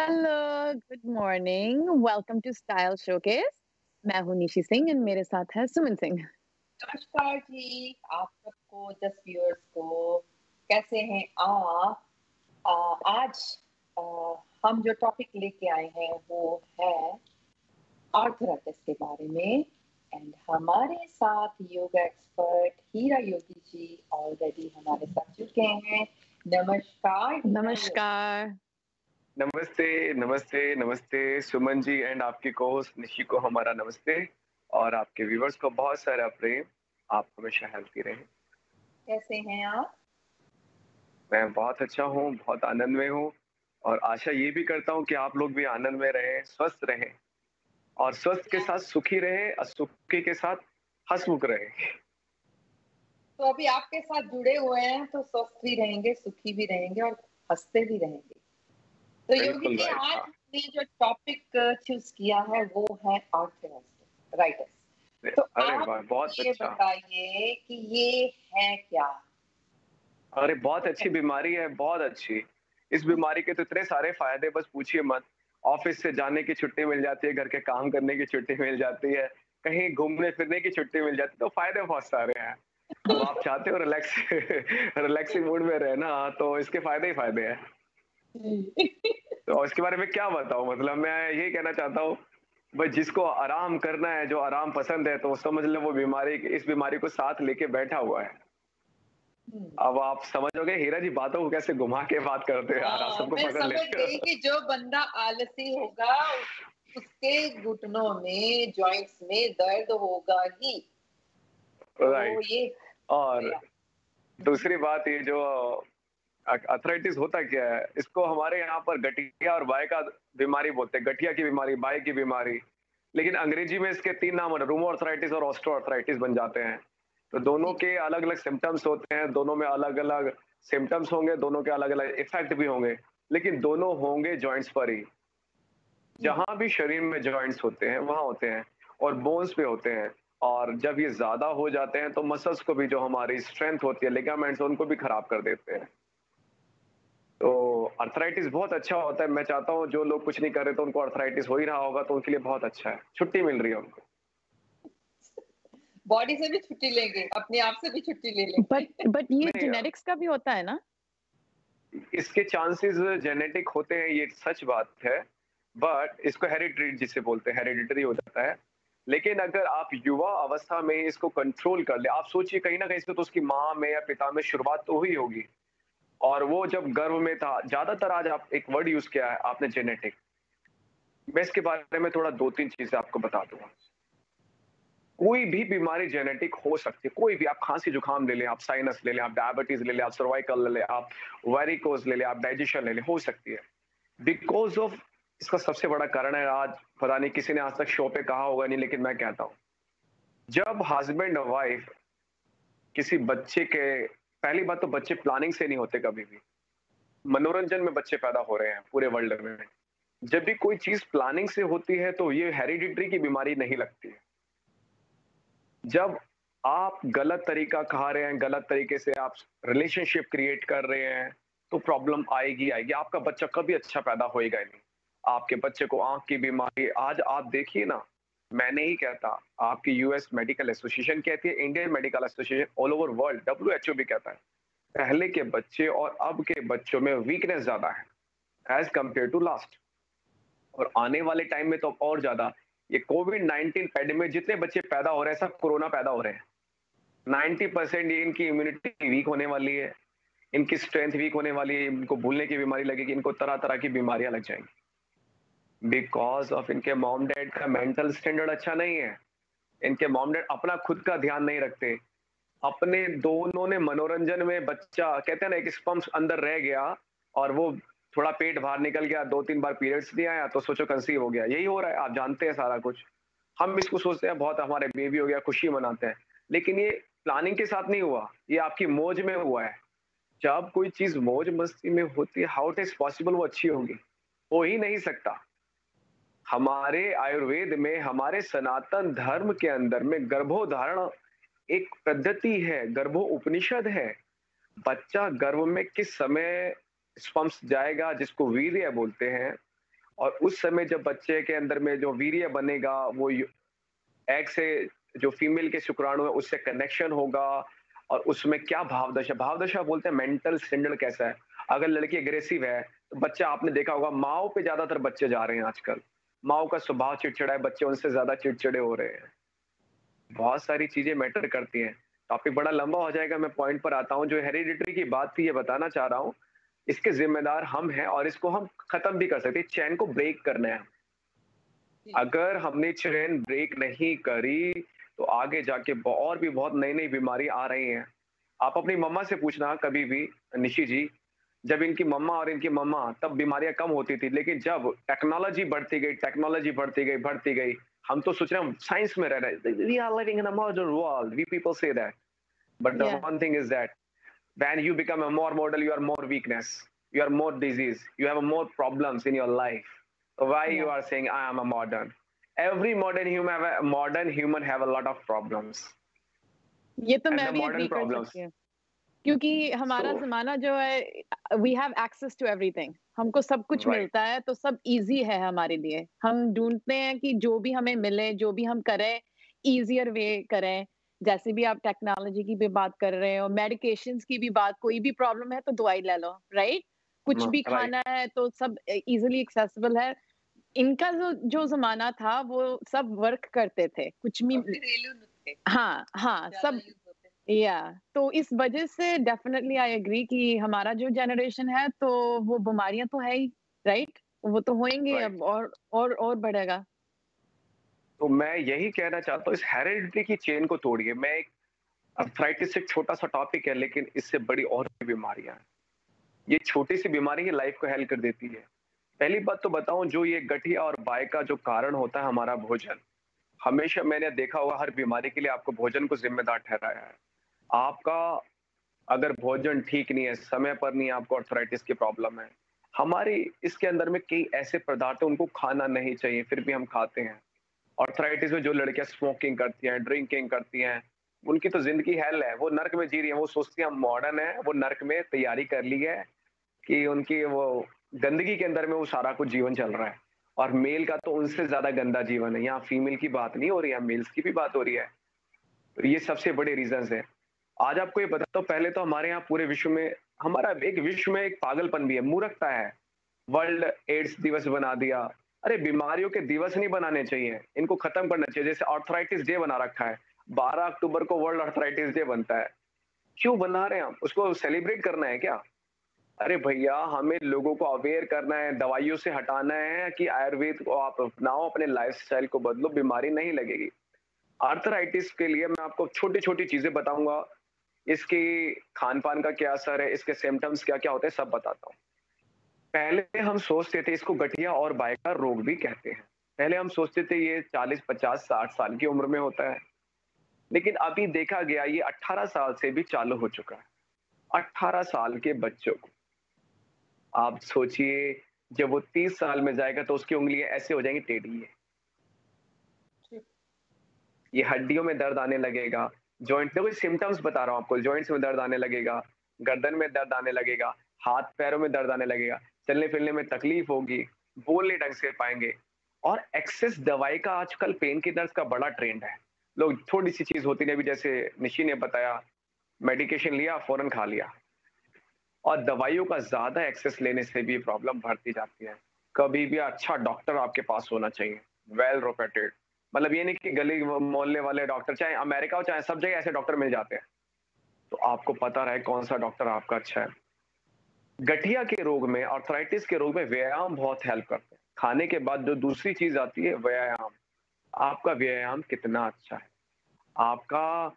Hello, good morning, welcome to style showcase. मैं हूँ निशी सिंह और मेरे साथ है सुमन सिंह। नमस्कार जी, आप सबको, जस्ट व्यूअर्स को, कैसे हैं आप? आज आ, हम जो टॉपिक लेके आए हैं वो है आर्थराइटिस के बारे में। एंड हमारे साथ योगा एक्सपर्ट हीरा योगी जी ऑलरेडी हमारे साथ जुड़ गए हैं। नमस्कार हीरा नमस्कार। नमस्ते, नमस्ते, नमस्ते सुमन जी एंड आपकी को-होस्ट निशी को हमारा नमस्ते और आपके व्यूअर्स को बहुत सारा प्रेम। आप हमेशा हेल्थी रहें। कैसे हैं आप? मैं बहुत अच्छा हूँ, बहुत आनंद में हूँ और आशा ये भी करता हूँ कि आप लोग भी आनंद में रहें, स्वस्थ रहें और स्वस्थ के साथ सुखी रहें और सुखी के साथ हँसमुख रहें। तो अभी आपके साथ जुड़े हुए हैं तो स्वस्थ भी रहेंगे, सुखी भी रहेंगे और हंसते भी रहेंगे। तो योगी बिल्कुल जी, राइट, आज हाँ। हमने जो टॉपिक चूज किया है वो है आर्थराइटिस। तो अरे आप वाह! बहुत ये अच्छा। बताइए कि ये है क्या? अरे बहुत अच्छी बीमारी है, बहुत अच्छी। इस बीमारी के तो इतने सारे फ़ायदे बस पूछिए मत। ऑफ़िस से जाने की छुट्टी मिल जाती है, घर के काम करने की छुट्टी मिल जाती है, कहीं घूमने-फिरने की छुट्टी मिल जाती है, तो फ़ायदे बहुत सारे हैं। अब आप चाहते हो रिलैक्स रिलैक्सिंग मूड में रहना, तो इसके फ़ायदे ही फ़ायदे हैं। तो इसके बारे में क्या बताऊँ, मतलब मैं यही कहना चाहता हूँ, भाई जिसको आराम करना है, जो आराम पसंद है, तो समझ लो वो इस बीमारी को साथ लेके बैठा हुआ है। अब आप समझोगे हीरा जी बातों को कैसे घुमा के बात करते हैं यार, आप सबको मैं पकड़ समझ लेते गई हो। कि जो बंदा आलसी होगा उसके घुटनों में, जॉइंट्स में दर्द होगा ही। तो राइट। ये और या, दूसरी बात ये जो अर्थराइटिस होता क्या है, इसको हमारे यहाँ पर गठिया और बाय का बीमारी बोलते हैं, गठिया की बीमारी, बाय की बीमारी। लेकिन अंग्रेजी में इसके 3 नाम हैं, रूमो अर्थराइटिस और ऑस्टियो अर्थराइटिस बन जाते हैं। तो दोनों के अलग-अलग सिम्पटम्स होते हैं, दोनों में अलग-अलग सिम्पटम्स होंगे, दोनों के अलग-अलग इफ़ेक्ट भी होंगे, लेकिन दोनों होंगे जॉइंट्स पर ही। जहाँ भी शरीर में जॉइंट्स होते हैं, वहाँ होते हैं और बोन्स पे होते हैं और जब ये ज़्यादा हो जाते हैं, तो मसल्स को भी जो हमारी स्ट्रेंथ होती है, लिगामेंट्स उनको भी खराब कर देते हैं। तो अर्थराइटिस बहुत अच्छा होता है, मैं चाहता हूँ जो लोग कुछ नहीं कर रहे तो उनको अर्थराइटिस हो ही रहा होगा तो उनके लिए बहुत अच्छा है, छुट्टी मिल रही है उनको। बॉडी से भी छुट्टी लेंगे, अपने आप से भी छुट्टी ले लेंगे। बट ये नहीं जेनेटिक्स का भी होता है ना? इसके चांसेस जेनेटिक होते हैं, ये सच बात है, बट इसको हेरिडिटरी जिसे बोलते हैं, हेरिडिटरी हो जाता है। लेकिन अगर आप युवा अवस्था में इसको कंट्रोल कर ले, आप सोचिए कहीं न कहीं से तो उसकी माँ में या पिता में शुरुआत तो हुई होगी और वो जब गर्भ में था, ज़्यादातर आज आप एक वर्ड यूज़ किया है आपने जेनेटिक। मैं इसके बारे में थोड़ा 2-3 चीज़ें आपको बता दूँगा। कोई भी बीमारी जेनेटिक हो सकती है, कोई भी। आप खांसी-जुकाम ले लें, आप साइनस ले लें, आप डायबिटीज़ ले लें, आप सर्वाइकल ले लें, आप वेरिकोज़ ले लें, आप डाइजेशन ले लें, हो सकती है। बिकॉज़ ऑफ इसका सबसे बड़ा कारण है, आज पता नहीं किसी ने आज तक शो पे कहा होगा नहीं, लेकिन मैं कहता हूँ। जब हस्बैंड और वाइफ किसी बच्चे के, पहली बात तो बच्चे प्लानिंग से नहीं होते कभी भी। मनोरंजन में बच्चे पैदा हो रहे हैं पूरे वर्ल्ड में। जब भी कोई चीज़ प्लानिंग से होती है तो ये हेरिडिटरी की बीमारी नहीं लगती है। जब आप गलत तरीका खा रहे हैं, गलत तरीके से आप रिलेशनशिप क्रिएट कर रहे हैं, तो प्रॉब्लम आएगी आएगी। आपका बच्चा कभी अच्छा पैदा होएगा ही नहीं। आपके बच्चे को आँख की बीमारी, आज आप देखिए ना, मैं नहीं कहता, आपकी यूएस मेडिकल एसोसिएशन कहती है, Indian medical association all over world, WHO भी कहता है, पहले के बच्चे और अब के बच्चों में वीकनेस ज़्यादा है, एज़ कंपेयर टू लास्ट। और आने वाले टाइम में तो और ज़्यादा। ये कोविड-19 पैंडेमिक जितने बच्चे पैदा हो रहे हैं, सब कोरोना पैदा हो रहे हैं। 90% ये इनकी इम्यूनिटी वीक होने वाली है, इनकी स्ट्रेंथ वीक होने वाली है, इनको भूलने की बीमारी लगेगी, इनको तरह-तरह की बीमारियाँ लग जाएँगी। बिकॉज़ ऑफ इनके मॉम-डैड का मेंटल स्टैंडर्ड अच्छा नहीं है। इनके मॉम-डैड अपना खुद का ध्यान नहीं रखते। अपने दोनों ने मनोरंजन में, बच्चा कहते हैं ना, एक स्पर्म्स अंदर रह गया और वो थोड़ा पेट बाहर निकल गया, 2-3 बार पीरियड्स नहीं आया तो सोचो कंसीव हो गया। यही हो रहा है, आप जानते हैं सारा कुछ। हम इसको सोचते हैं बहुत हमारे बेबी हो गया, खुशी मनाते हैं। लेकिन ये प्लानिंग के साथ नहीं हुआ, ये आपकी मौज में हुआ है। जब कोई चीज़ मौज-मस्ती में होती है, हाउ इट इज़ पॉसिबल वो अच्छी होगी? हो ही नहीं सकता। हमारे आयुर्वेद में, हमारे सनातन धर्म के अंदर में गर्भोधारण एक पद्धति है, गर्भो उपनिषद है। बच्चा गर्भ में किस समय स्पर्म्स जाएगा, जिसको वीर्य बोलते हैं, और उस समय जब बच्चे के अंदर में जो वीर्य बनेगा, वो एग से जो फीमेल के शुक्राणु है उससे कनेक्शन होगा, और उसमें क्या भाव दशा बोलते हैं, मेंटल स्टैंडर्ड कैसा है। अगर लड़की एग्रेसिव है तो बच्चा, आपने देखा होगा माओ पे ज्यादातर बच्चे जा रहे हैं आजकल, माओ का स्वभाव चिड़चिड़ा है, बच्चे उनसे ज्यादा चिड़चिड़े हो रहे हैं। बहुत सारी चीजें मैटर करती हैं। टॉपिक बड़ा लंबा हो जाएगा, मैं पॉइंट पर आता हूँ। जो हेरिडिटरी की बात थी, ये बताना चाह रहा हूँ, इसके जिम्मेदार हम हैं और इसको हम खत्म भी कर सकते हैं। चैन को ब्रेक करना है। अगर हमने चैन ब्रेक नहीं करी तो आगे जाके और भी बहुत नई नई बीमारी आ रही हैं। आप अपनी मम्मा से पूछना कभी भी, निशी जी, जब इनकी मम्मा और इनकी मम्मा, तब बीमारियां कम होती थी, लेकिन जब टेक्नोलॉजी बढ़ती गई, टेक्नोलॉजी बढ़ती गई, हम तो सोच रहे हैं साइंस में रह रहे हैं, we are living in a modern world, we people say that, but the Yeah. One thing is that when you become a more model, you are more weakness, you are more disease, you have more problems in your life. Why you Yeah. are saying I am a modern? Every modern human have a lot of problems, ये तो and मैं the भी modern agree कर problems. सकती हूँ, क्योंकि हमारा So ज़माना जो है, we have access to everything, हमको सब कुछ right, मिलता है, तो सब ईज़ी है हमारे लिए। हम ढूँढते हैं कि जो भी हमें मिले, जो भी हम करें, ईज़ियर वे करें। जैसे भी आप टेक्नोलॉजी की भी बात कर रहे हो, मेडिकेशंस की भी बात, कोई भी प्रॉब्लम है तो दवाई ले लो, राइट? कुछ भी right. खाना है तो सब ईज़िली एक्सेसिबल है। इनका जो जो ज़माना था, वो सब वर्क करते थे, कुछ भी। घरेलू नुस्खे हाँ, हाँ, ज्यादा सब। यूज होते हैं। या तो इस वजह से डेफिनेटली आई एग्री कि हमारा जो जनरेशन है तो वो बीमारियां तो है ही, राइट? वो तो होएंगे Right. अब, और बढ़ेगा। तो मैं यही कहना चाहता हूँ, इस हेरिडिटी की चेन को तोड़िए। मैं एक, अर्थराइटिस एक छोटा सा टॉपिक है, लेकिन इससे बड़ी और भी बीमारियां हैं। ये छोटी सी बीमारी ही लाइफ को हेल्प कर देती है। पहली बात तो बताऊं, जो ये गठिया और बाय का जो कारण होता है हमारा भोजन, हमेशा मैंने देखा होगा हर बीमारी के लिए आपको भोजन को जिम्मेदार ठहराया है। आपका अगर भोजन ठीक नहीं है, समय पर नहीं है, आपको अर्थराइटिस की प्रॉब्लम है। हमारी इसके अंदर में कई ऐसे पदार्थ हैं, उनको खाना नहीं चाहिए, फिर भी हम खाते हैं। अर्थराइटिस में जो लड़कियां स्मोकिंग करती हैं, ड्रिंकिंग करती हैं, उनकी तो जिंदगी हेल है, वो नर्क में जी रही है। वो सोचती है हम मॉडर्न है, वो नर्क में तैयारी कर ली है कि उनकी वो गंदगी के अंदर में वो सारा कुछ जीवन चल रहा है। और मेल का तो उनसे ज्यादा गंदा जीवन है। यहाँ फीमेल की बात नहीं हो रही है, मेल्स की भी बात हो रही है। तो ये सबसे बड़े रीजंस है। आज आपको ये बताता हूँ, पहले तो हमारे यहाँ पूरे विश्व में, हमारा एक विश्व में एक पागलपन भी है, मूर्खता है। वर्ल्ड एड्स दिवस बना दिया। अरे बीमारियों के दिवस नहीं बनाने चाहिए, इनको खत्म करना चाहिए। जैसे अर्थराइटिस डे बना रखा है, 12 अक्टूबर को वर्ल्ड अर्थराइटिस डे बनता है। क्यों बना रहे हैं हम? उसको सेलिब्रेट करना है क्या? अरे भैया, हमें लोगों को अवेयर करना है, दवाइयों से हटाना है कि आयुर्वेद को आप अपनाओ, अपने लाइफस्टाइल को बदलो, बीमारी नहीं लगेगी। आर्थराइटिस के लिए मैं आपको छोटी छोटी चीजें बताऊंगा, इसके खान पान का क्या असर है, इसके सिम्टम्स क्या क्या होते हैं, सब बताता हूँ। पहले हम सोचते थे इसको गठिया और बाय का रोग भी कहते हैं। पहले हम सोचते थे ये 40 50 60 साल की उम्र में होता है, लेकिन अभी देखा गया ये 18 साल से भी चालू हो चुका है। 18 साल के बच्चों को आप सोचिए, जब वो 30 साल में जाएगा तो उसकी उंगलियां ऐसे हो जाएंगी टेढ़ी है। ये हड्डियों में दर्द आने लगेगा, जॉइंट, देखो सिम्टम्स बता रहा हूँ आपको, जॉइंट्स में दर्द आने लगेगा, गर्दन में दर्द आने लगेगा, हाथ पैरों में दर्द आने लगेगा, चलने फिरने में तकलीफ होगी, बोल नहीं ढंग से पाएंगे। और एक्सेस दवाई का आजकल पेन किलर्स का बड़ा ट्रेंड है। लोग थोड़ी सी चीज होती है, अभी जैसे निशी ने बताया, मेडिकेशन लिया फौरन खा लिया। और दवाइयों का ज्यादा एक्सेस लेने से भी प्रॉब्लम बढ़ती जाती है। कभी भी अच्छा डॉक्टर आपके पास होना चाहिए, वेल रोपेटेड। मतलब ये नहीं कि गली मोहल्ले वाले डॉक्टर, चाहे अमेरिका हो चाहे सब जगह ऐसे डॉक्टर मिल जाते हैं। तो आपको पता रहे कौन सा डॉक्टर आपका अच्छा है। गठिया के रोग में, आर्थराइटिस के रोग में व्यायाम बहुत हेल्प करते हैं। खाने के बाद जो दूसरी चीज आती है, व्यायाम। आपका व्यायाम कितना अच्छा है, आपका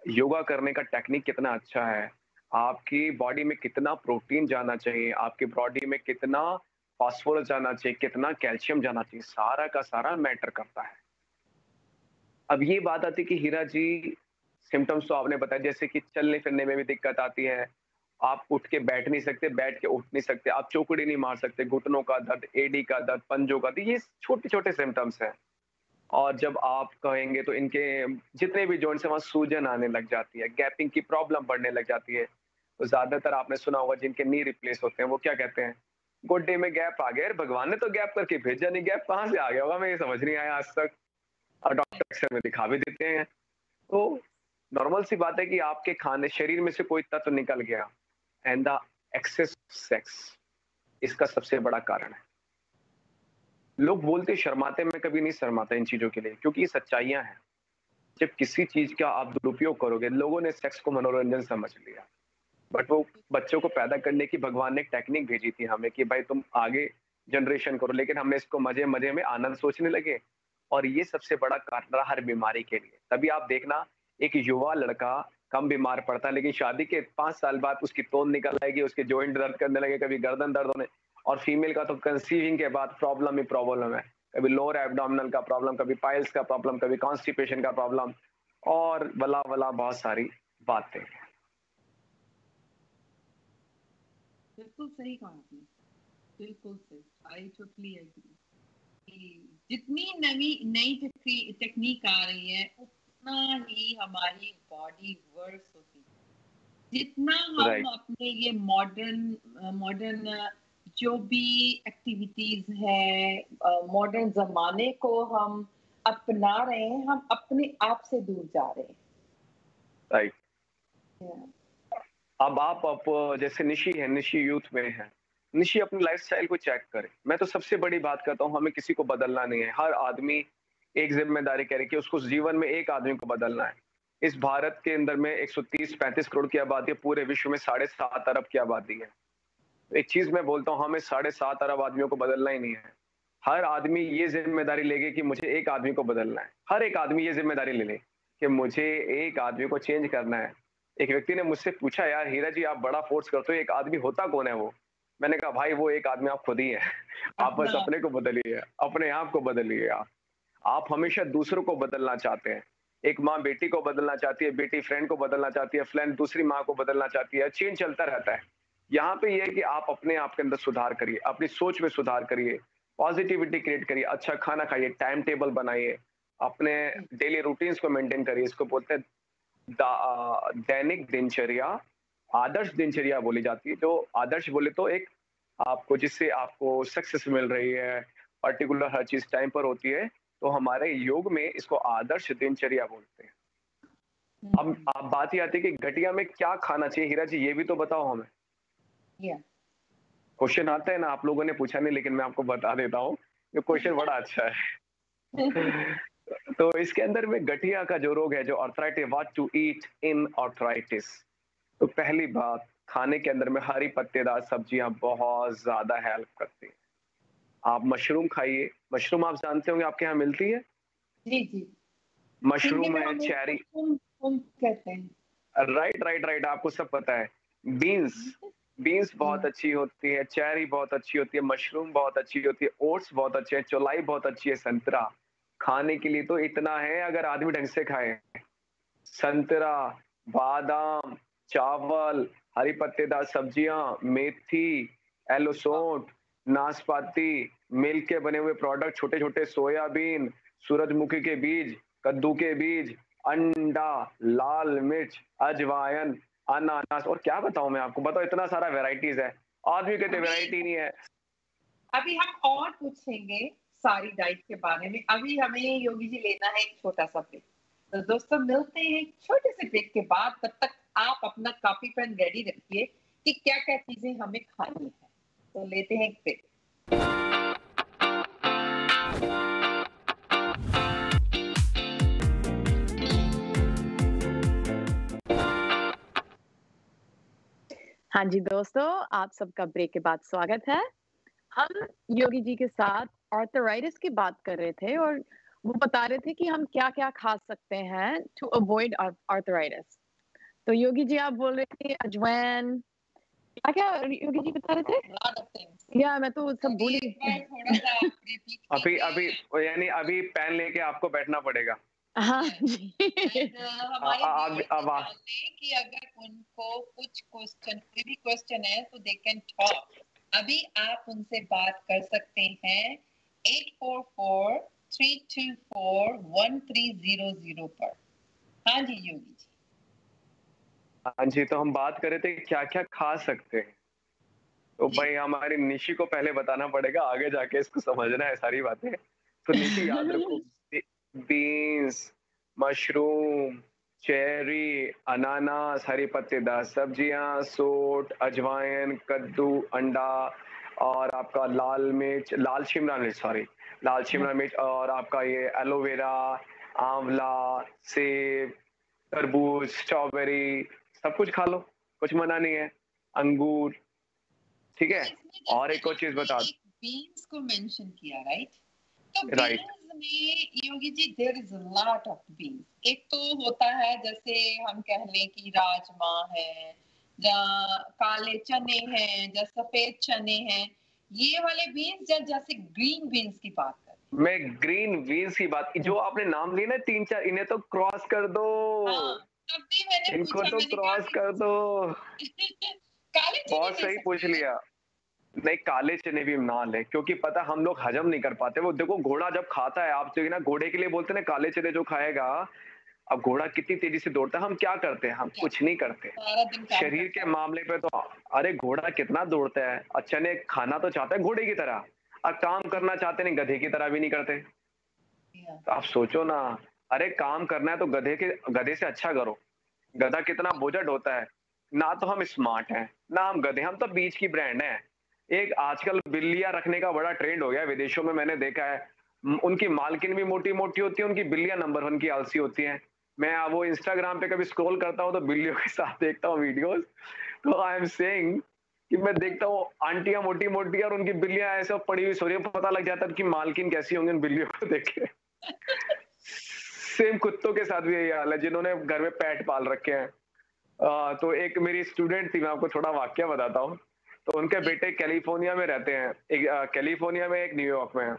योगा करने का टेक्निक कितना अच्छा है, आपकी बॉडी में कितना प्रोटीन जाना चाहिए, आपकी बॉडी में कितना फास्फोरस जाना चाहिए, कितना कैल्शियम जाना चाहिए, सारा का सारा मैटर करता है। अब ये बात आती है कि हीरा जी, सिम्टम्स तो आपने बताया, जैसे कि चलने फिरने में भी दिक्कत आती है, आप उठ के बैठ नहीं सकते, बैठ के उठ नहीं सकते, आप चौकड़ी नहीं मार सकते, घुटनों का दर्द, एडी का दर्द, पंजों का दर्द, ये छोटे छोटे सिम्टम्स हैं। और जब आप कहेंगे तो इनके जितने भी जॉइंट्स हैं वहां सूजन आने लग जाती है, गैपिंग की प्रॉब्लम बढ़ने लग जाती है। तो ज्यादातर आपने सुना होगा जिनके नी रिप्लेस होते हैं वो क्या कहते हैं, गोड्डे में गैप आ गया, भगवान ने तो गैप करके भेजा नहीं, गैप कहाँ से आ गया होगा, मैं ये समझ नहीं आया आज तक। और डॉक्टर अक्सर में दिखा भी देते हैं। तो नॉर्मल सी बात है कि आपके खाने शरीर में से कोई तत्व निकल गया, एंड द एक्सेस सेक्स इसका सबसे बड़ा कारण है। लोग बोलते शर्माते, मैं कभी नहीं शर्माता इन चीजों के लिए, क्योंकि ये सच्चाइयां हैं। जब किसी चीज का आप दुरुपयोग करोगे, लोगों ने सेक्स को मनोरंजन समझ लिया, बट वो बच्चों को पैदा करने की भगवान ने एक टेक्निक भेजी थी हमें कि भाई तुम आगे जनरेशन करो, लेकिन हमने इसको मजे मजे में आनंद सोचने लगे, और ये सबसे बड़ा कारण रहा हर बीमारी के लिए। तभी आप देखना एक युवा लड़का कम बीमार पड़ता है, लेकिन शादी के 5 साल बाद उसकी तोंद निकल आएगी, उसके जॉइंट दर्द करने लगे, कभी गर्दन दर्द होने, और फीमेल का तो कंसीविंग के बाद प्रॉब्लम ही प्रॉब्लम है, कभी लोअर एब्डोमिनल का प्रॉब्लम, कभी पाइल्स का प्रॉब्लम, कभी कॉन्स्टिपेशन का प्रॉब्लम, और वला वला बहुत सारी बातें। बिल्कुल सही कहा आपने, बिल्कुल सही। आई टोटली एग्री कि जितनी नई टेक्निक आ रही है, उतना ही हमारी बॉडी वर्स होती है। जितना हम अपने ये मॉडर्न जो भी एक्टिविटीज है, मॉडर्न जमाने को हम अपना रहे हैं, हम अपने आप से दूर जा रहे हैं। राइट। अब आप जैसे निशी है, निशी यूथ में है, निशी अपनी लाइफस्टाइल को चेक करे। मैं तो सबसे बड़ी बात करता हूँ, हमें किसी को बदलना नहीं है। हर आदमी एक जिम्मेदारी करे कि उसको जीवन में एक आदमी को बदलना है। इस भारत के अंदर में 130-35 करोड़ की आबादी है, पूरे विश्व में 7.5 अरब की आबादी है। एक चीज मैं बोलता हूँ, हमें 7.5 अरब आदमियों को बदलना ही नहीं है। हर आदमी ये जिम्मेदारी लेगे कि मुझे एक आदमी को बदलना है। हर एक आदमी ये जिम्मेदारी ले ले कि मुझे एक आदमी को चेंज करना है। एक व्यक्ति ने मुझसे पूछा, यार हीरा जी आप बड़ा फोर्स करते हो, एक आदमी होता कौन है वो? मैंने कहा भाई वो एक आदमी आप खुद ही है। आप बस अपने को बदलिए, अपने आप को बदलिए। आप हमेशा दूसरों को बदलना चाहते हैं। एक माँ बेटी को बदलना चाहती है, बेटी फ्रेंड को बदलना चाहती है, फ्रेंड दूसरी माँ को बदलना चाहती है, चेंज चलता रहता है। यहाँ पे ये है कि आप अपने आप के अंदर सुधार करिए, अपनी सोच में सुधार करिए, पॉजिटिविटी क्रिएट करिए, अच्छा खाना खाइए, टाइम टेबल बनाइए, अपने डेली रूटीन्स को मेंटेन करिए। इसको बोलते हैं दैनिक दिनचर्या, आदर्श दिनचर्या बोली जाती है। जो आदर्श बोले तो एक आपको जिससे आपको सक्सेस मिल रही है, पर्टिकुलर हर चीज टाइम पर होती है, तो हमारे योग में इसको आदर्श दिनचर्या बोलते हैं। अब आप बात ही आती है कि घटिया में क्या खाना चाहिए, हीरा जी ये भी तो बताओ हमें। क्वेश्चन आता है ना, आप लोगों ने पूछा नहीं, लेकिन मैं आपको बता देता हूँ, ये क्वेश्चन बड़ा अच्छा है। तो इसके अंदर में गठिया का जो रोग है, जो arthritis, what to eat in arthritis. तो पहली बात, खाने के अंदर में हरी पत्तेदार सब्जियां बहुत ज्यादा हेल्प करती हैं। आप मशरूम खाइए। मशरूम आप जानते होंगे, आपके यहाँ मिलती है? जी जी। मशरूम है, चेरी कहते हैं। राइट, आपको सब पता है। बीन्स बहुत अच्छी होती है, चेरी बहुत अच्छी होती है, मशरूम बहुत अच्छी होती है, ओट्स बहुत अच्छे हैं, चौलाई बहुत अच्छी है, संतरा। खाने के लिए तो इतना है, अगर आदमी ढंग से खाए। संतरा, बादाम, चावल, हरी पत्तेदार सब्जियां, मेथी, एलोसोट, नाशपाती, मिल्क के बने हुए प्रोडक्ट, छोटे छोटे सोयाबीन, सूरजमुखी के बीज, कद्दू के बीज, अंडा, लाल मिर्च, अजवाइन, अनानास, और क्या बताऊं मैं आपको, बताओ इतना सारा वैरायटीज है। आदमी कहते वैरायटी नहीं है। अभी हम और पूछेंगे सारी डाइट के बारे में। अभी हमें योगी जी लेना है एक छोटा सा ब्रेक। तो दोस्तों मिलते हैं एक छोटे से ब्रेक के बाद। तब तक आप अपना कॉपी पेन रेडी रखिए कि क्या क्या चीजें हमें खानी है। तो लेते हैं एक ब्रेक। हाँ जी दोस्तों, आप सबका ब्रेक के बाद स्वागत है। हम योगी जी के साथ आर्थराइटिस की बात कर रहे थे, और वो बता रहे थे कि हम क्या-क्या खा सकते हैं टू अवॉइड आर्थराइटिस। तो योगी जी आप बोल रहे थे अजवाइन, क्या योगी जी बता रहे थे? या मैं तो सब भूल गई। अभी यानी अभी पेन लेके आपको बैठना पड़ेगा। हाँ जी। अब कि अगर उनको कुछ क्वेश्चन, कोई भी क्वेश्चन है तो दे कैन टॉक। अभी आप उनसे बात कर सकते हैं 8443241300 पर। हाँ जी योगी जी। हाँ जी, तो हम बात कर रहे थे क्या क्या खा सकते हैं। तो जी। भाई हमारी निशी को पहले बताना पड़ेगा, आगे जाके इसको समझना है सारी बातें। तो निशी याद रखो, बीन्स, मशरूम, चेरी, अनानास, हरी पत्तेदार सब्जियां, सोट, अजवाइन, कद्दू, अंडा और आपका लाल शिमला मिर्च, सॉरी, लाल शिमला मिर्च, और आपका ये एलोवेरा, आंवला, सेब, तरबूज, स्ट्रॉबेरी, सब कुछ खा लो, कुछ मना नहीं है। अंगूर, ठीक तो है? इसमें और जैसे एक और चीज़ आपने बता। एक बीन्स को मेंशन किया, राइट? तो राइट। बीन्स में Yogi ji there is a lot of beans. एक तो होता है जैसे हम कह लें कि राजमा है, या काले चने हैं, या सफेद चने हैं, ये वाले बीन्स, या जैसे ग्रीन बीन्स की बात करें। मैं ग्रीन बीन्स की बात की, जो आपने नाम लिए ना 3-4, इन्हें तो क्रॉस कर दो। हाँ, तब भी मैंने इनको पूछा, तो मैंने कहा क्रॉस कि कर दो। काले चने बहुत ले सही पूछ सकते हैं। लिया। नहीं, काले चने भी ना लें, क्योंकि पता हम लोग हजम नहीं कर पाते। वो देखो घोड़ा जब खाता है, आप देखिए ना, घोड़े के लिए बोलते हैं ना काले चने जो खाएगा, अब घोड़ा कितनी तेजी से दौड़ता है, हम क्या करते हैं? हम क्या कुछ नहीं करते। सारा दिन काम शरीर करता के है। मामले पे तो, अरे घोड़ा कितना दौड़ता है, और चने खाना तो चाहता है घोड़े की तरह, और काम करना चाहते नहीं, गधे की तरह भी नहीं करते। या, तो आप सोचो ना, अरे काम करना है तो गधे से अच्छा करो। गधा कितना बोझ होता है। ना तो हम स्मार्ट हैं, ना हम गधे, हम तो बीच की ब्रांड हैं। एक आजकल बिल्लियां रखने का बड़ा ट्रेंड हो गया है विदेशों में, मैंने देखा है। उनकी मालकिन भी मोटी-मोटी होती है, उनकी बिल्लियां नंबर 1 की आलसी होती हैं। मैं वो इंस्टाग्राम पे कभी स्क्रॉल करता हूँ तो बिल्लियों के साथ देखता हूँ वीडियोस, तो आई एम सेइंग कि मैं देखता हूँ आंटियां मोटी-मोटी और उनकी बिल्लियां ऐसे पड़ी हुई सो रही है, पता लग जाता है कि मालकिन कैसी होंगी उन बिल्लियों को देख के। सेम कुत्तों के साथ भी यही हाल है, जिन्होंने घर में पेट पाल रखे हैं। तो एक मेरी स्टूडेंट थी, मैं आपको थोड़ा वाकया बताता हूँ। तो उनके जी, बेटे कैलिफोर्निया में रहते हैं, एक कैलिफोर्निया में, एक न्यूयॉर्क में है।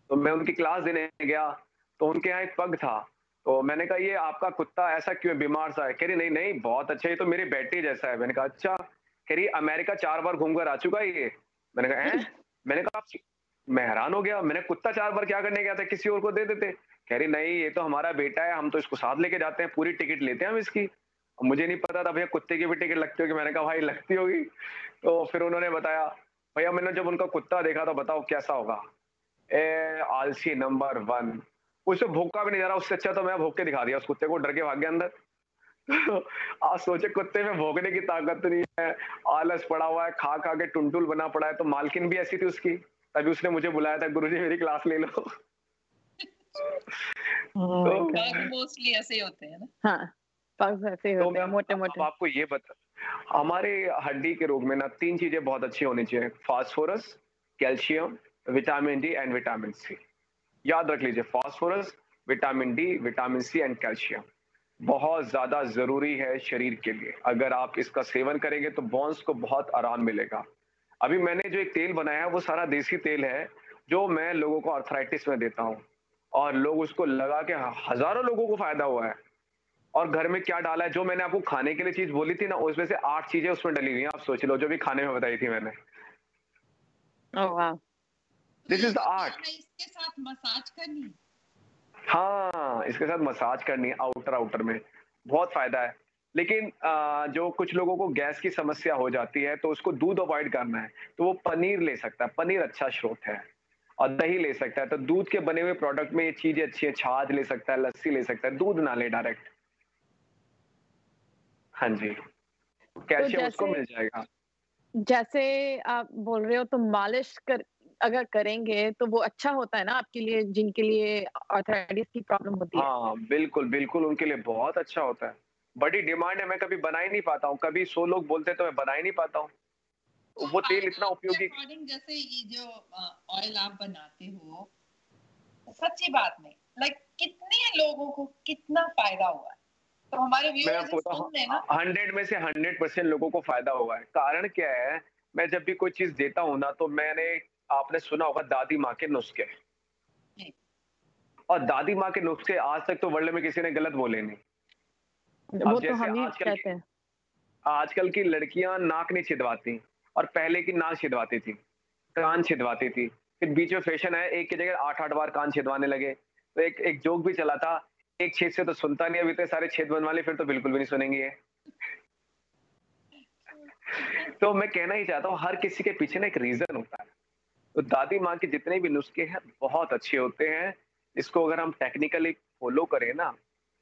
तो मैं उनकी क्लास देने गया, तो उनके यहाँ एक पग था। तो मैंने कहा, ये आपका कुत्ता ऐसा क्यों है, बीमार सा है? कह रही, नहीं नहीं बहुत अच्छा, ये तो मेरे बेटे जैसा है। मैंने कहा अच्छा। कह रही, अमेरिका 4 बार घूम कर आ चुका है ये। मैंने कहा हैं? मैंने कहा मैं हैरान हो गया, मैंने कुत्ता 4 बार क्या करने गया था, किसी और को दे देते। कह रही, नहीं ये तो हमारा बेटा है, हम तो इसको साथ लेके जाते हैं, पूरी टिकट लेते हैं हम इसकी। मुझे नहीं पता था भैया कुत्ते की भी टिकट लगती होगी। मैंने कहा भाई लगती होगी। तो फिर उन्होंने बताया, भैया मैंने जब उनका कुत्ता देखा तो बताओ कैसा होगा। आलसी नंबर 1। उसे भोंका भी नहीं जा रहा, उससे अच्छा तो मैं भोंक के दिखा दिया उस कुत्ते को, डर के भाग गया अंदर। आप सोचे कुत्ते में भौंकने की ताकत नहीं है, आलस पड़ा हुआ है, खा खा के टुनटुल बना पड़ा है। तो मालकिन भी ऐसी थी उसकी, तभी उसने मुझे बुलाया था, गुरुजी मेरी क्लास ले लो। ओह तो माय पग गॉड। मोस्टली ऐसे ही होते हैं ना। हाँ, पग्स ऐसे ही तो होते मैं हैं, अब मोटे-मोटे। आपको ये बता, हमारे हड्डी के रोग में ना 3 चीजें बहुत अच्छी होनी चाहिए: phosphorus, calcium, vitamin D and vitamin C. याद रख लीजिए, phosphorus, vitamin D, vitamin C and calcium बहुत ज्यादा जरूरी है शरीर के लिए। अगर आप इसका सेवन करेंगे तो बोन्स को बहुत आराम मिलेगा। अभी मैंने जो एक तेल बनाया है वो सारा देसी तेल है, जो मैं लोगों को आर्थराइटिस में देता हूँ, और लोग उसको लगा के हजारों लोगों को फायदा हुआ है। और घर में क्या डाला है, जो मैंने आपको खाने के लिए चीज बोली थी ना, उसमें से 8 चीजें उसमें डली हुई हैं, आप सोच लो, जो भी खाने में बताई थी मैंने। ओह वाह! तो दिस ये इज द जो क्या आर्ट। है, इसके साथ मसाज करनी है? हाँ, इसके साथ मसाज करनी है आउटर आउटर में, बहुत फ़ायदा है। लेकिन जो कुछ लोगों को गैस की समस्या हो जाती है, तो उसको दूध अवॉइड करना है, तो वो पनीर ले सकता है, पनीर अच्छा स्रोत है। और दही ले सकता है, तो दूध के बने हुए प्रोडक्ट में ये चीज़ें अच्छी है, छाछ ले सकता है, लस्सी ले सकता है, दूध ना ले डायरेक्ट। हाँ जी, तो कैल्शियम उसको जैसे मिल जाएगा। जैसे आप बोल रहे हो तो मालिश कर अगर करेंगे तो वो अच्छा होता है ना आपके लिए जिनके लिए आर्थराइटिस की प्रॉब्लम होती है? हाँ, बिल्कुल, बिल्कुल उनके लिए बहुत अच्छा होता है। बड़ी डिमांड है, मैं कभी बना ही नहीं पाता हूँ, कभी 100 लोग बोलते हैं तो मैं बना ही नहीं पाता हूँ। तो वो तेल इतना आपके उपयोगी। अकॉर्डिंग जैसे ये जो ऑयल आप बनाते हो, सच्ची बात में लाइक कितने लोगों को कितना फायदा हुआ है? तो हमारे मैं व्यूअर्स आपको सुन लें ना। बताऊँ, 100 में से 100% लोगों को फ़ायदा हुआ है। कारण क्या है, मैं जब भी कोई चीज़ देता हूँ ना, तो आपने सुना होगा दादी माँ के नुस्खे, जी, और दादी माँ के नुस्खे आज तक तो वर्ल्ड में किसी ने गलत बोले नहीं। वो अब तो जैसे हम ही कहते हैं। आजकल की लड़कियाँ नाक नहीं छिदवाती, और पहले की नाक छिदवाती थी, कान छिदवाती थी। फिर बीच में फैशन आया, एक की जगह 8-8 बार कान छिदवाने लगे। तो एक एक जोक भी चला था, एक छेद से तो सुनता नहीं, अब इतने सारे छेद बनवा लिए, फिर तो बिल्कुल भी नहीं सुनेंगी ये। तो मैं कहना ही चाहता हूँ हर किसी के पीछे ना एक रीजन होता है। तो दादी माँ के जितने भी नुस्खे हैं बहुत अच्छे होते हैं। इसको अगर हम टेक्निकली फॉलो करें ना,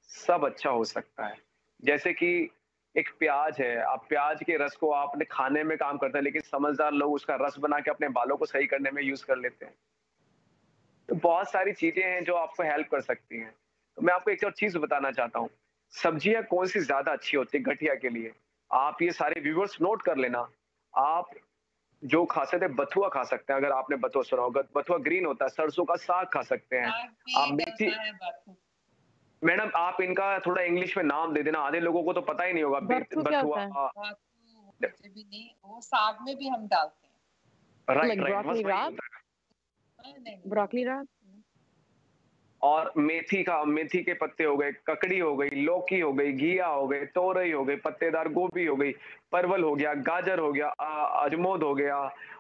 सब अच्छा हो सकता है। जैसे कि एक प्याज है, आप प्याज के रस को आपने खाने में काम करता है, लेकिन समझदार लोग उसका रस बना के अपने बालों को सही करने में यूज कर लेते हैं। तो बहुत सारी चीजें हैं जो आपको हेल्प कर सकती हैं। तो मैं आपको एक और चीज बताना चाहता हूँ, सब्जियां कौन सी ज्यादा अच्छी होती है गठिया के लिए। आप ये सारे व्यूवर्स नोट कर लेना। आप जो खा सकते हैं, बथुआ खा सकते हैं, अगर आपने बथुआ सुना होगा, बथुआ ग्रीन होता है, सरसों का साग खा सकते हैं। साग आप भी मेथी, डलता है बाथू। मैडम आप इनका थोड़ा इंग्लिश में नाम दे देना, आधे लोगों को तो पता ही नहीं होगा। बथु क्या होता है? बथुआ, बाथू मुझे भी नहीं, वो साग में भी हम डालते हैं। राइट लाइक राइट, बस ब्रोकली वही राब? होता है। नहीं नहीं नहीं नहीं। ब्रोकली राब? और मेथी के पत्ते हो गए, ककड़ी हो गई, लौकी हो गई, घिया हो गए, तोरई हो गई, पत्तेदार गोभी हो गई, परवल हो गया, गाजर हो गया, अजमोद हो गया,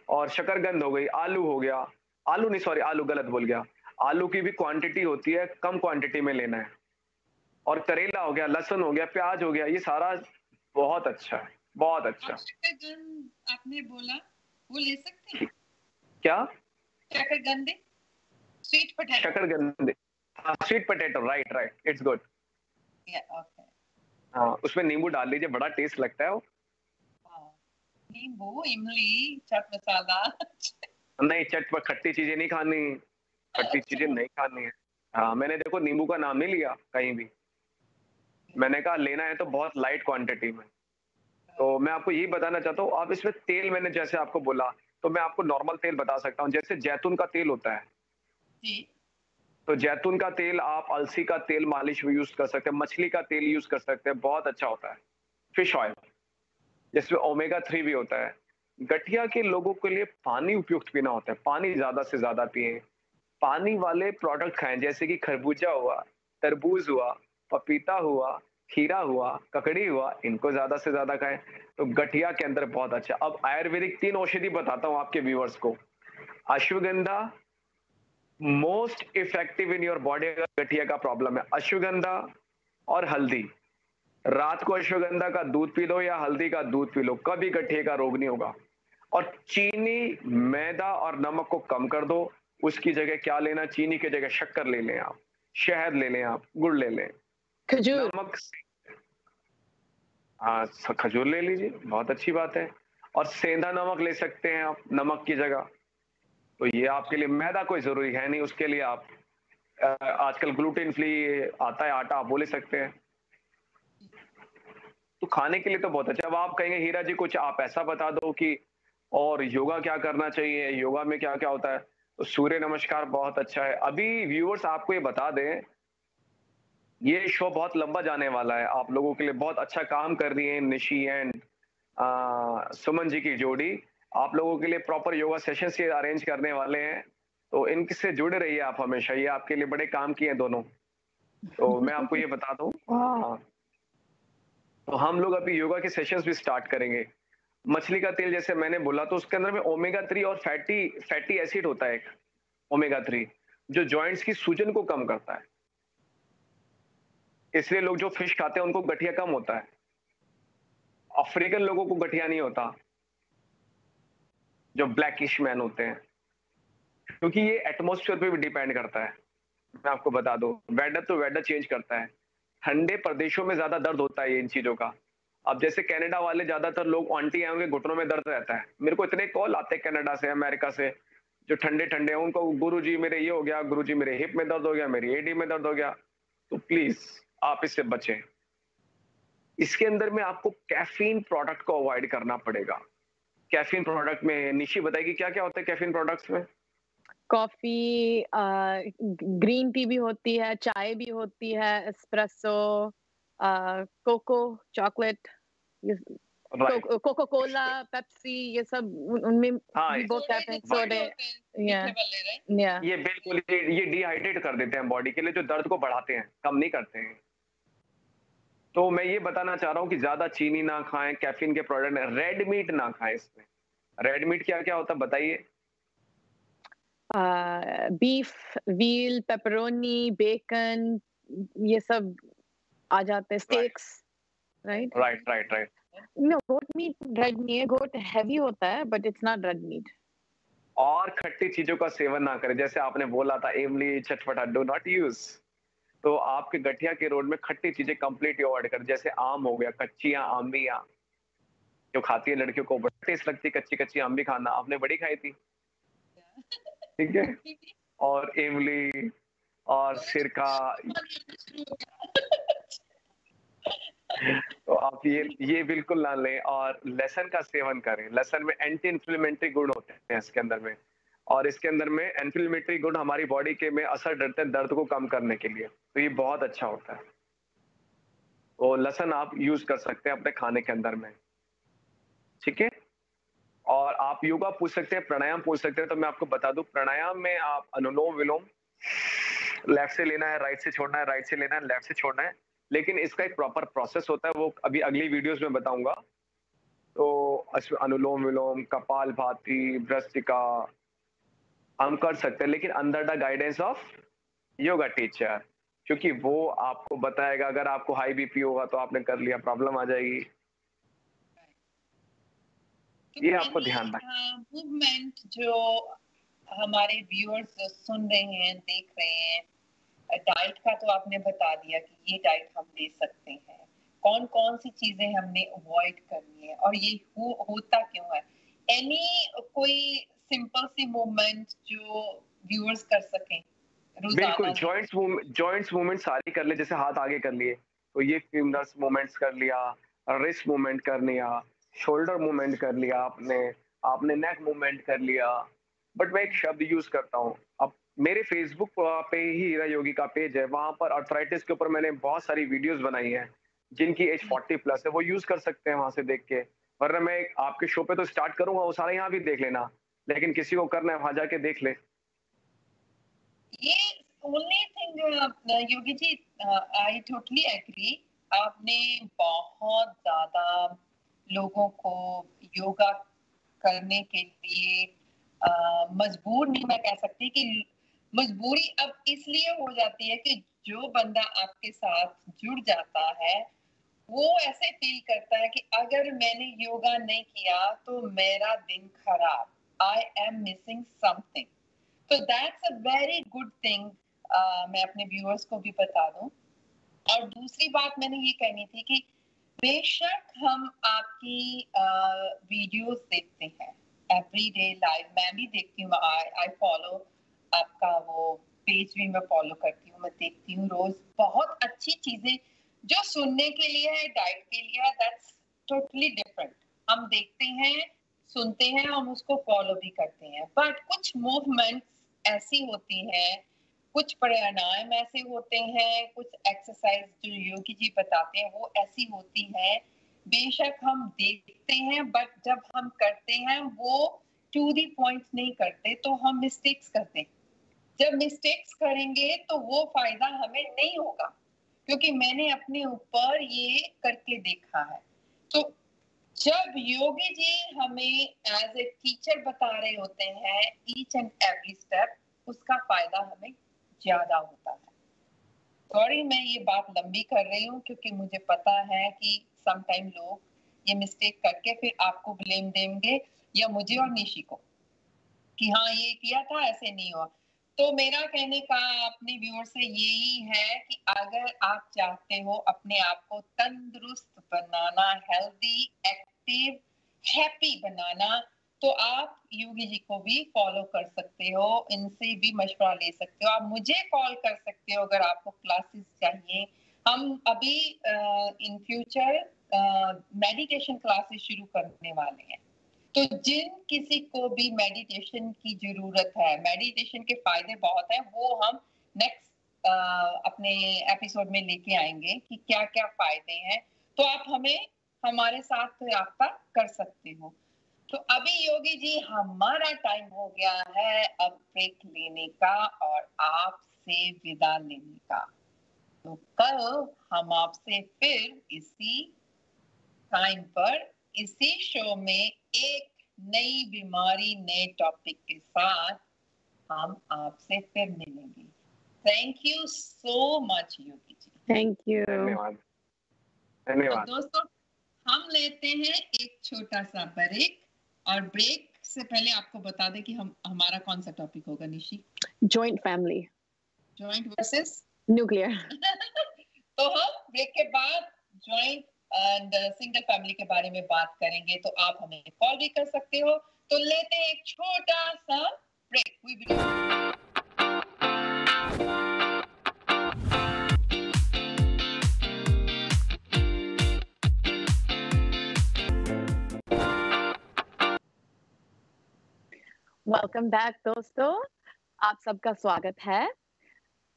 और शकरकंद हो गई, आलू हो गया। आलू नहीं, सॉरी, आलू गलत बोल गया। आलू की भी क्वांटिटी होती है, कम क्वांटिटी में लेना है। और करेला हो गया, लहसुन हो गया, प्याज हो गया, ये सारा बहुत अच्छा है, बहुत अच्छा। और शकरकंद आपने बोला, वो ले सकते हैं? क्या? शकरकंद, स्वीट पोटैटो। शकरकंद, sweet potato, right right, it's good. या ओके। हाँ, उसमें नींबू डाल लीजिए, बड़ा टेस्ट लगता है वो। हाँ, नींबू, इमली, चाट मसाला। नहीं, चटपट खट्टी चीजें नहीं खानी, खट्टी चीजें अच्छा। नहीं खानी है। हाँ, मैंने देखो नींबू का नाम नहीं लिया कहीं भी। मैंने कहा लेना है तो बहुत लाइट क्वांटिटी में। तो मैं आपको यही बताना चाहता हूँ, आप इसमें तेल, मैंने जैसे आपको बोला, तो मैं आपको नॉर्मल तेल बता सकता हूँ, जैसे जैतून का तेल होता है। जी। तो जैतून का तेल, आप अलसी का तेल मालिश में यूज कर सकते हैं, मछली का तेल यूज कर सकते हैं, बहुत अच्छा होता है। फिश ऑयल, जिसमें ओमेगा 3 भी होता है। गठिया के लोगों के लिए पानी उपयुक्त पीना होता है, पानी ज्यादा से ज्यादा पिए। पानी वाले प्रोडक्ट खाएं, जैसे कि खरबूजा हुआ, तरबूज हुआ, पपीता हुआ, खीरा हुआ, ककड़ी हुआ, इनको ज्यादा से ज्यादा खाएं। तो गठिया के अंदर बहुत अच्छा। अब आयुर्वेदिक 3 औषधि बताता हूं आपके व्यूअर्स को। Ashwagandha, most effective in your body, अगर गठिया का प्रॉब्लम है, अश्वगंधा और हल्दी। रात को अश्वगंधा का दूध पी लो या हल्दी का दूध पी लो, कभी गठिया का रोग नहीं होगा। और चीनी, मैदा और नमक को कम कर दो। उसकी जगह क्या लेना, चीनी की जगह शक्कर ले लें आप, शहद ले लें आप, गुड़ ले लें। खजूर? नमक, हाँ, खजूर ले लीजिए, बहुत अच्छी बात है। और सेंधा नमक ले सकते हैं आप नमक की जगह। तो ये आपके लिए, मैदा कोई जरूरी है नहीं उसके लिए। आप आजकल ग्लूटेन फ्री आता है आटा, आप वो ले सकते हैं। तो खाने के लिए तो बहुत अच्छा। अब आप कहेंगे हीरा जी कुछ आप ऐसा बता दो कि और योगा क्या करना चाहिए, योगा में क्या क्या होता है। तो सूर्य नमस्कार बहुत अच्छा है। अभी व्यूअर्स आपको ये बता दें, ये शो बहुत लंबा जाने वाला है, आप लोगों के लिए बहुत अच्छा काम कर रही है निशी एंड सुमन जी की जोड़ी। आप लोगों के लिए प्रॉपर योगा सेशन से अरेंज करने वाले हैं। तो इनसे जुड़े रहिए आप हमेशा, ये आपके लिए बड़े काम किए हैं दोनों। तो मैं आपको ये बता दूं, हाँ, तो हम लोग अभी योगा के सेशंस भी स्टार्ट करेंगे। मछली का तेल जैसे मैंने बोला, तो उसके अंदर में ओमेगा 3 और फैटी फैटी एसिड होता है एक, ओमेगा 3, जो जॉइंट्स की सूजन को कम करता है। इसलिए लोग जो फिश खाते हैं उनको गठिया कम होता है। अफ्रीकन लोगों को गठिया नहीं होता, जो ब्लैकिश मैन होते हैं, क्योंकि ये एटमॉस्फेयर पे भी डिपेंड करता है। मैं आपको बता दूं, वेदर तो वेदर चेंज करता है। ठंडे प्रदेशों में ज्यादा दर्द होता है इन चीजों का। अब जैसे कनाडा वाले ज्यादातर लोग आंटी आएंगे, घुटनों में दर्द रहता है। मेरे को इतने कॉल आते हैं कनाडा से, अमेरिका से, जो ठंडे ठंडे हैं, उनको गुरु जी मेरे ये हो गया, गुरु जी मेरे हिप में दर्द हो गया, मेरी एडी में दर्द हो गया। तो प्लीज आप इससे बचें। इसके अंदर में आपको कैफीन प्रोडक्ट को अवॉइड करना पड़ेगा। कैफीन प्रोडक्ट में निशी बताएगी क्या क्या होता है कैफीन प्रोडक्ट्स में। कॉफी, ग्रीन टी भी होती है, चाय भी होती है, एस्प्रेसो, कोको, चॉकलेट, ये राइट, कोको कोला, पेप्सी, ये सब उनमें हाँ, भी बहुत सोडे कैफीन, जितने भी सोडे। होते हैं या मीठे वाले, राइट? या ये बिल्कुल, ये डिहाइड्रेट कर देते हैं बॉडी के लिए, जो दर्द को बढ़ाते हैं, कम नहीं करते हैं। तो मैं ये बताना चाह रहा हूँ कि ज्यादा चीनी ना खाएं, कैफीन के प्रोडक्ट, रेड मीट ना खाएं। इसमें रेड मीट क्या क्या होता है बताइए। बीफ, व्हील, पेपरोनी, बेकन, ये सब आ जाते हैं, right steaks, right? Right right right. No, goat meat red नहीं है, गोट हैवी होता है but it's not red meat. और खट्टी चीजों का सेवन ना करें, जैसे आपने बोला था इमली चटपटा डू नॉट यूज। तो आपके गठिया के रोड में खट्टी चीजें कंप्लीटली अवॉइड करें, जैसे आम हो गया, कच्चियां आंबियां जो खाती है लड़कियों को बड़ी टेस्ट लगती है, कच्ची कच्ची आम भी खाना, आपने बड़ी खाई थी, ठीक है। और इमली और सिरका, तो आप ये बिल्कुल ना लें। और लहसुन का सेवन करें, लहसुन में एंटी इन्फ्लेमेटरी गुण होते हैं इसके अंदर में, और इसके अंदर में इन्फ्लेमेटरी गुण हमारी बॉडी के में असर करते हैं दर्द को कम करने के लिए, तो ये बहुत अच्छा होता है। तो लहसुन आप यूज कर सकते हैं अपने खाने के अंदर में, ठीक है। और आप योगा पूछ सकते हैं, प्राणायाम पूछ सकते हैं, तो मैं आपको बता दूं प्राणायाम में आप अनुलोम विलोम लेफ्ट से लेना है, राइट से छोड़ना है, राइट से लेना है, लेफ्ट से छोड़ना है, लेकिन इसका एक प्रॉपर प्रोसेस होता है, वो अभी अगली वीडियोस में बताऊंगा। तो अनुलोम विलोम, कपाल भाती, भ्रस्टिका हम कर सकते हैं, लेकिन under the guidance of yoga teacher, क्योंकि वो आपको बताएगा। अगर आपको हाई बीपी होगा तो आपने कर लिया, प्रॉब्लम आ जाएगी, तो ये आपको ध्यान रखना। मूवमेंट जो हमारे व्यूअर्स सुन रहे हैं, देख रहे हैं, डाइट का तो आपने बता दिया कि ये डाइट हम ले सकते हैं, कौन कौन सी चीजें हमने अवॉइड करनी है और ये होता क्यों है। एनी कोई सिंपल सी मूवमेंट जो व्यूअर्स कर सकें बिल्कुल, रोजाना? जॉइंट्स मूवमेंट सारी कर ले, जैसे हाथ आगे कर लिए तो ये फिंगर्स मूवमेंट्स कर लिया, रिस्ट मूवमेंट कर लिया, शोल्डर मूवमेंट कर लिया, आपने आपने नेक मूवमेंट कर लिया। बट मैं एक शब्द यूज करता हूँ, अब मेरे फेसबुक पे ही हीरा योगी का पेज है, वहां पर अर्थराइटिस के ऊपर मैंने बहुत सारी वीडियोस बनाई है, जिनकी एज 40+ है वो यूज कर सकते हैं वहां से देख के। वरना मैं आपके शो पे तो स्टार्ट करूंगा, वो सारा यहाँ भी देख लेना, लेकिन किसी को करना है वहां जाके देख ले। ये only thing Yogi ji, I totally agree. आपने बहुत ज्यादा लोगों को योगा करने के लिए मजबूर नहीं मैं कह सकती कि मजबूरी अब इसलिए हो जाती है कि जो बंदा आपके साथ जुड़ जाता है वो ऐसे फील करता है कि अगर मैंने योगा नहीं किया तो मेरा दिन खराब, आई एम मिसिंग समथिंग। तो that's a very good thing, मैं अपने व्यूअर्स को भी बता दूं। और दूसरी बात मैंने ये कहनी थी कि बेशक हम आपकी वीडियोस देखते हैं एवरी डे लाइव, मैं भी देखती हूँ, आई फॉलो आपका वो पेज भी मैं फॉलो करती हूँ, मैं देखती हूँ रोज बहुत अच्छी चीजें जो सुनने के लिए है, डाइट के लिए है, दैट्स टोटली डिफरेंट। हम देखते हैं, सुनते हैं, हम उसको फॉलो भी करते हैं, बट कुछ मूवमेंट्स ऐसी होती हैं, कुछ प्राणायाम ऐसे होते हैं, कुछ एक्सरसाइज जो योगी जी बताते हैं वो ऐसी होती है, बेशक हम देखते हैं बट जब हम करते हैं वो टू दी पॉइंट नहीं करते तो हम मिस्टेक्स करते हैं। जब मिस्टेक्स करेंगे तो वो फायदा हमें नहीं होगा, क्योंकि मैंने अपने ऊपर ये करके देखा है। तो जब योगी जी हमें एज ए टीचर बता रहे होते हैं ईच एंड एवरी स्टेप, उसका फायदा हमें ज्यादा होता है। सॉरी मैं ये बात लंबी कर रही हूँ क्योंकि मुझे पता है कि समटाइम लोग ये मिस्टेक करके फिर आपको ब्लेम देंगे या मुझे और निशी को कि हाँ ये किया था ऐसे नहीं हुआ। तो मेरा कहने का अपने व्यूअर से यही है कि अगर आप चाहते हो अपने आप को तंदुरुस्त बनाना, हेल्दी, एक्टिव, हैप्पी बनाना, तो आप योगी जी को भी फॉलो कर सकते हो, इनसे भी मशवरा ले सकते हो, आप मुझे कॉल कर सकते हो अगर आपको क्लासेस चाहिए। हम अभी इन फ्यूचर मेडिटेशन क्लासेस शुरू करने वाले हैं, तो जिन किसी को भी मेडिटेशन की जरूरत है, मेडिटेशन के फायदे बहुत हैं, वो हम नेक्स्ट अपने एपिसोड में लेके आएंगे कि क्या क्या फायदे हैं, तो आप हमें हमारे साथ राब्ता कर सकते हो। तो अभी योगी जी हमारा टाइम हो गया है अब ब्रेक लेने का और आपसे विदा लेने का। तो कल हम आपसे फिर इसी टाइम पर इसी शो में एक नई बीमारी, नए टॉपिक के साथ हम आपसे फिर मिलेंगे। Thank you so much Yogi ji. Thank you. धन्यवाद तो धन्यवाद। दोस्तों हम लेते हैं एक छोटा सा ब्रेक, और ब्रेक से पहले आपको बता दें कि हमारा कौन सा टॉपिक होगा Nishi? Joint family, joint versus nuclear. तो हम ब्रेक के बाद जॉइंट एंड सिंगल फैमिली के बारे में बात करेंगे, तो आप हमें कॉल भी कर सकते हो। तो लेते हैं एक छोटा सा break. We will welcome back दोस्तों, आप सबका स्वागत है।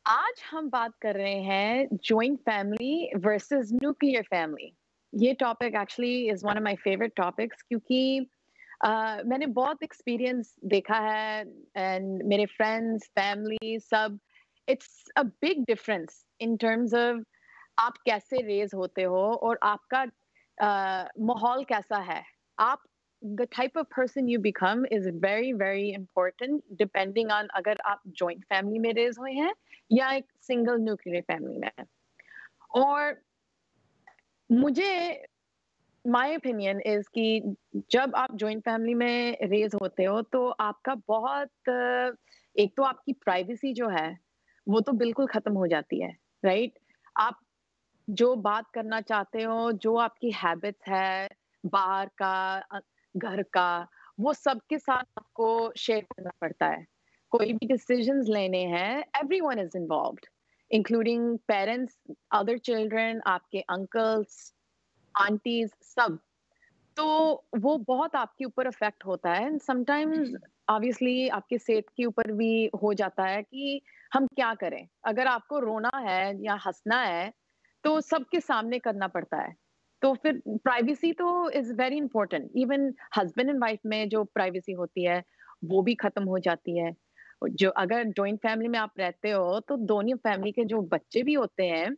आज हम बात कर रहे हैं joint family versus nuclear family. ये topic actually is one of my favourite topics, क्योंकि मैंने बहुत एक्सपीरियंस देखा है एंड मेरे फ्रेंड्स फैमिली सब, it's a big difference in terms of आप कैसे रेज होते हो और आपका माहौल कैसा है। आप the type of person you become is very very important depending on अगर आप joint family में raise हुए हैं या एक single nuclear family में। और मुझे my opinion is कि जब आप joint family में raise होते हो तो आपका बहुत एक तो आपकी privacy जो है वो तो बिल्कुल खत्म हो जाती है, right? आप जो बात करना चाहते हो, जो आपकी हैबिट्स है बाहर का घर का, वो सबके साथ आपको शेयर करना पड़ता है। कोई भी डिसीजंस लेने हैं, everyone is involved, including parents, other children, आपके अंकल्स, आंटीज, सब। तो वो बहुत आपके ऊपर इफेक्ट होता है एंड समटाइम्स ऑब्वियसली आपके सेहत के ऊपर भी हो जाता है कि हम क्या करें। अगर आपको रोना है या हंसना है तो सबके सामने करना पड़ता है, तो फिर प्राइवेसी तो is very important. Even husband and wife में जो प्राइवेसी होती है वो भी खत्म हो जाती है। जो अगर जॉइंट फैमिली में आप रहते हो तो दोनों फैमिली के जो बच्चे भी होते हैं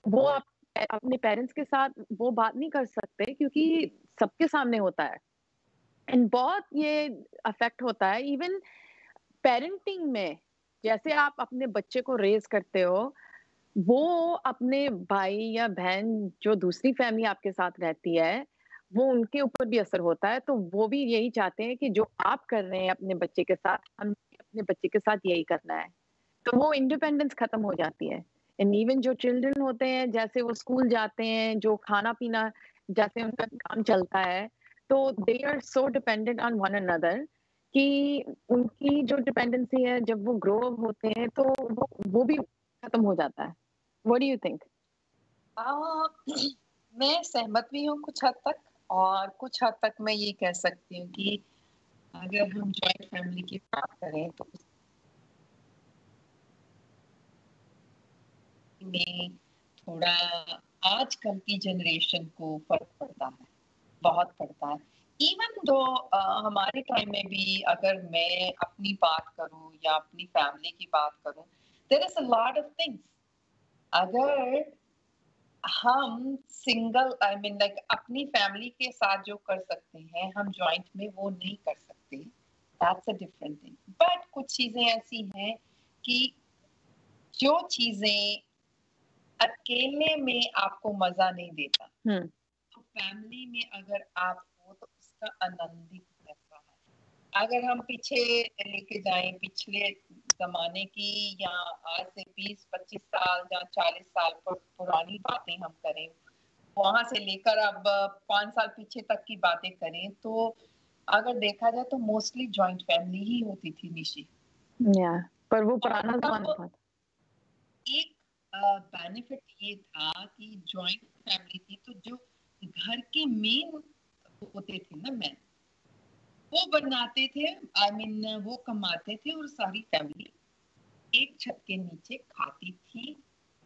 वो आप अपने पेरेंट्स के साथ वो बात नहीं कर सकते क्योंकि सबके सामने होता है एंड बहुत ये अफेक्ट होता है। इवन पेरेंटिंग में जैसे आप अपने बच्चे को रेज करते हो, वो अपने भाई या बहन जो दूसरी फैमिली आपके साथ रहती है, वो उनके ऊपर भी असर होता है। तो वो भी यही चाहते हैं कि जो आप कर रहे हैं अपने बच्चे के साथ, हम अपने बच्चे के साथ यही करना है। तो वो इंडिपेंडेंस खत्म हो जाती है। एंड इवन जो चिल्ड्रन होते हैं, जैसे वो स्कूल जाते हैं, जो खाना-पीना जैसे उनका काम चलता है, तो they are so dependent on one another कि उनकी जो डिपेंडेंसी है जब वो ग्रो अप होते हैं तो वो भी खत्म हो जाता है। What do you think? मैं सहमत भी हूँ कुछ हद तक, और कुछ हद तक मैं ये कह सकती हूँ कि अगर हम जॉइंट फैमिली की बात करें तो में थोड़ा आजकल की जनरेशन को फर्क पड़ता है, बहुत पड़ता है। इवन दो हमारे टाइम में भी अगर मैं अपनी बात करूं या अपनी फैमिली की बात करूं, there is a lot of things अगर हम सिंगल आई मीन लाइक अपनी फैमिली के साथ जो कर सकते हैं हम जॉइंट में वो नहीं कर सकते। That's a different thing. But कुछ चीजें ऐसी हैं कि जो चीजें अकेले में आपको मजा नहीं देता, तो फैमिली में अगर आप हो तो उसका आनंद ही कुछ ऐसा है। अगर हम पीछे लेके जाएं, पिछले जमाने की या आज से 20-25 साल या 40 साल पुरानी बातें हम करें, वहां से लेकर अब 5 साल पीछे तक की बातें करें, तो अगर देखा जाए तो मोस्टली जॉइंट फैमिली ही होती थी निशी। या पर वो पुराना जमाना था। एक बेनिफिट ये था कि जॉइंट फैमिली थी तो जो घर के मेन होते थे ना मैन, वो बनाते थे, आई मीन वो कमाते थे और सारी फैमिली एक छत के नीचे खाती थी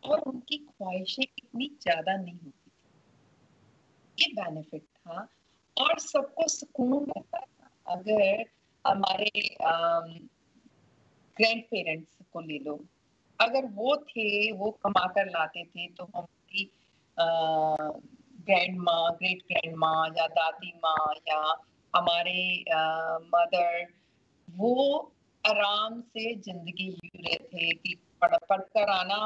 और उनकी ख्वाहिशें इतनी ज्यादा नहीं होती थी। ये बेनिफिट था और सबको सुकून रहता था। अगर हमारे ग्रैंड पेरेंट्स को ले लो, अगर वो थे, वो कमा कर लाते थे, तो हमारी ग्रैंड माँ, ग्रेट ग्रैंड माँ या दादी माँ या हमारे मदर, वो आराम से जिंदगी जी रहे थे कि पढ़कर आना,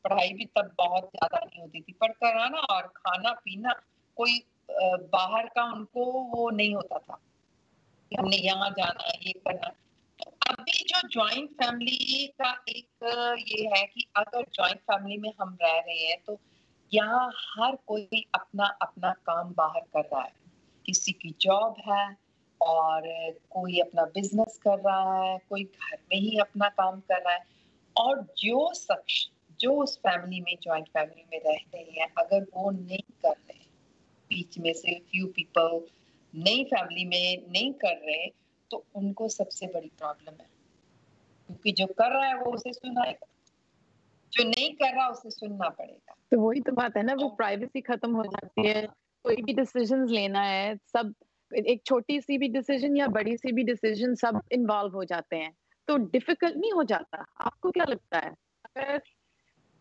पढ़ाई भी तब बहुत ज्यादा नहीं होती थी, पढ़कर आना और खाना पीना कोई बाहर का उनको वो नहीं होता था कि हमने यहाँ जाना है, ये करना है। तो अभी जो जॉइंट फैमिली का एक ये है कि अगर जॉइंट फैमिली में हम रह रहे हैं तो यहाँ हर कोई अपना अपना काम बाहर कर रहा है, किसी की जॉब है और कोई अपना बिजनेस कर रहा है, कोई घर में ही अपना काम कर रहा है। और जो शख्स जो उस फैमिली में जॉइंट फैमिली में रह रहे हैं, अगर वो नहीं कर रहे, बीच में से फ्यू पीपल नई फैमिली में नहीं कर रहे, तो उनको सबसे बड़ी प्रॉब्लम है, क्योंकि जो कर रहा है वो उसे सुनाएगा, जो नहीं कर रहा उसे सुनना पड़ेगा। तो वही तो बात है ना, वो प्राइवेसी खत्म हो जाती है। कोई भी डिसीजंस लेना है, सब एक छोटी सी भी डिसीजन या बड़ी सी भी डिसीजन सब इन्वॉल्व हो जाते हैं, तो डिफिकल्ट नहीं हो जाता? आपको क्या लगता है? अगर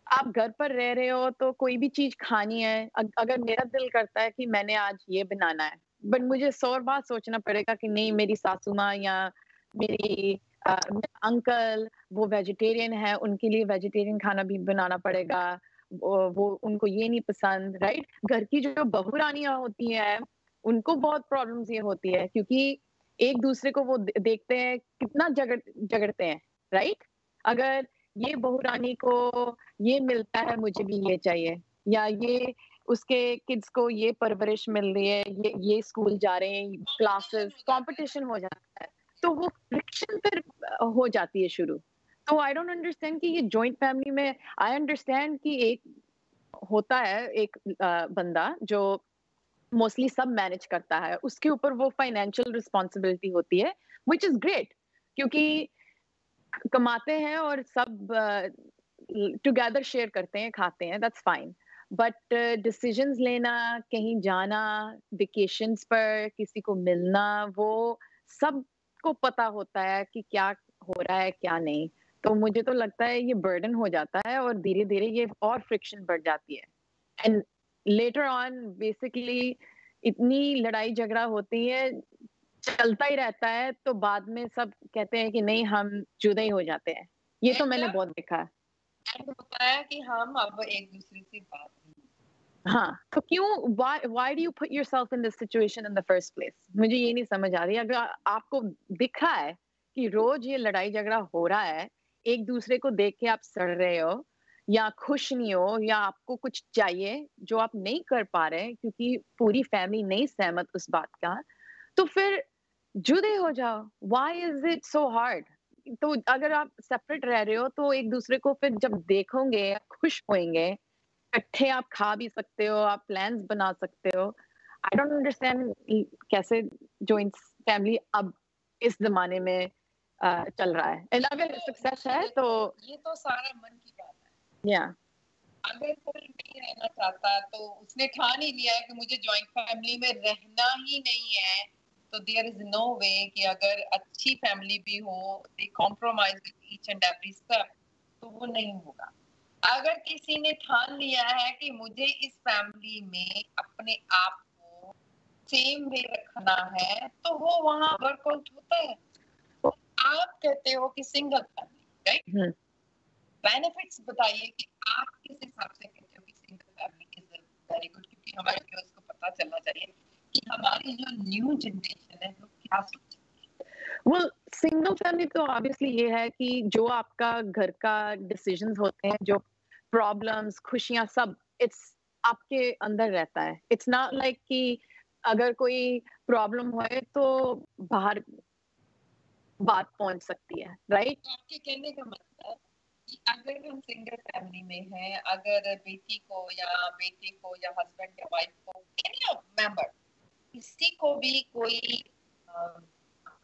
आप घर पर रह रहे हो तो कोई भी चीज खानी है, अगर मेरा दिल करता है कि मैंने आज ये बनाना है, बट मुझे 100 बार सोचना पड़ेगा कि नहीं, मेरी सासू माँ या मेरी अंकल वो वेजिटेरियन है, उनके लिए वेजिटेरियन खाना भी बनाना पड़ेगा, वो उनको ये नहीं पसंद, राइट? घर की जो बहू रानियां होती हैं, उनको बहुत प्रॉब्लम्स ये होती है, क्योंकि एक दूसरे को वो देखते हैं कितना झगड़ते हैं, राइट? अगर ये बहू रानी को ये मिलता है, मुझे भी ये चाहिए, या ये उसके किड्स को ये परवरिश मिल रही है, ये स्कूल जा रहे हैं, क्लासेस, कंपटीशन हो जाता है, तो वो फ्रिक्शन फिर हो जाती है शुरू। तो आई डोंट अंडरस्टैंड कि ये जॉइंट फैमिली में, आई अंडरस्टैंड कि एक होता है एक बंदा जो मोस्टली सब मैनेज करता है, उसके ऊपर वो फाइनेंशियल रिस्पॉन्सिबिलिटी होती है, व्हिच इज ग्रेट, क्योंकि कमाते हैं और सब टुगेदर शेयर करते हैं, खाते हैं, दैट्स फाइन। बट डिसीजंस लेना, कहीं जाना, वेकेशंस पर किसी को मिलना, वो सबको पता होता है कि क्या हो रहा है क्या नहीं। तो मुझे तो लगता है ये बर्डन हो जाता है और धीरे धीरे ये और फ्रिक्शन बढ़ जाती है, एंड लेटर ऑन बेसिकली इतनी लड़ाई झगड़ा होती है, चलता ही रहता है, तो बाद में सब कहते हैं कि नहीं, हम जुदा ही हो जाते हैं। ये तो मैंने बहुत देखा है। एंड होता है कि हम अब एक दूसरे से बात नहीं। हाँ, तो क्यों, why do you put yourself in this situation in the first place? मुझे ये नहीं समझ आ रही। अगर आपको दिख रहा है कि रोज ये लड़ाई झगड़ा हो रहा है, एक दूसरे को देख के आप सड़ रहे हो या खुश नहीं हो, या आपको कुछ चाहिए जो आप नहीं कर पा रहे क्योंकि पूरी फैमिली नहीं सहमत उस बात का, तो फिर जुदे हो जाओ। Why is it so hard? तो अगर आप सेपरेट रह रहे हो तो एक दूसरे को फिर जब देखोगे खुश होएंगे, इकट्ठे आप खा भी सकते हो, आप प्लान्स बना सकते हो। आई डोंट अंडरस्टैंड कैसे जॉइंट फैमिली अब इस जमाने में चल रहा है, एंड अगर सक्सेस है तो ये तो सारा मन की बात है। या अगर कोई नहीं रहना चाहता तो उसने ठान ही लिया है कि मुझे जॉइंट फैमिली में रहना ही नहीं है, तो देयर इज नो वे कि अगर अच्छी फैमिली भी हो, they compromise with each and every step, तो वो नहीं होगा। अगर किसी ने ठान लिया है कि मुझे इस फैमिली में अपने आप को सेम वे रखना है, तो वो वहां वर्कआउट होता है। तो आप कहते हो कि सिंगल फैमिली, राइट? बेनिफिट्स बताइए कि आप किस हिसाब से कहते हो कि single family is very good, क्योंकि हमारे व्यूअर्स को पता चलना चाहिए कि हमारी जो न्यू जनरेशन है वो क्या सोचती है। वेल, सिंगल फैमिली तो ऑब्वियसली ये है कि जो आपका घर का डिसीजंस होते हैं, जो प्रॉब्लम्स, खुशियां, सब इट्स आपके अंदर रहता है। इट्स नॉट लाइक कि अगर कोई प्रॉब्लम होए तो बाहर बात पहुंच सकती है, राइट? तो आपके कहने का मतलब कि अगर हम सिंगल फैमिली में हैं, अगर बेटी को या बेटे को या हस्बैंड या वाइफ को, एनी ऑफ मेंबर, किसी को भी कोई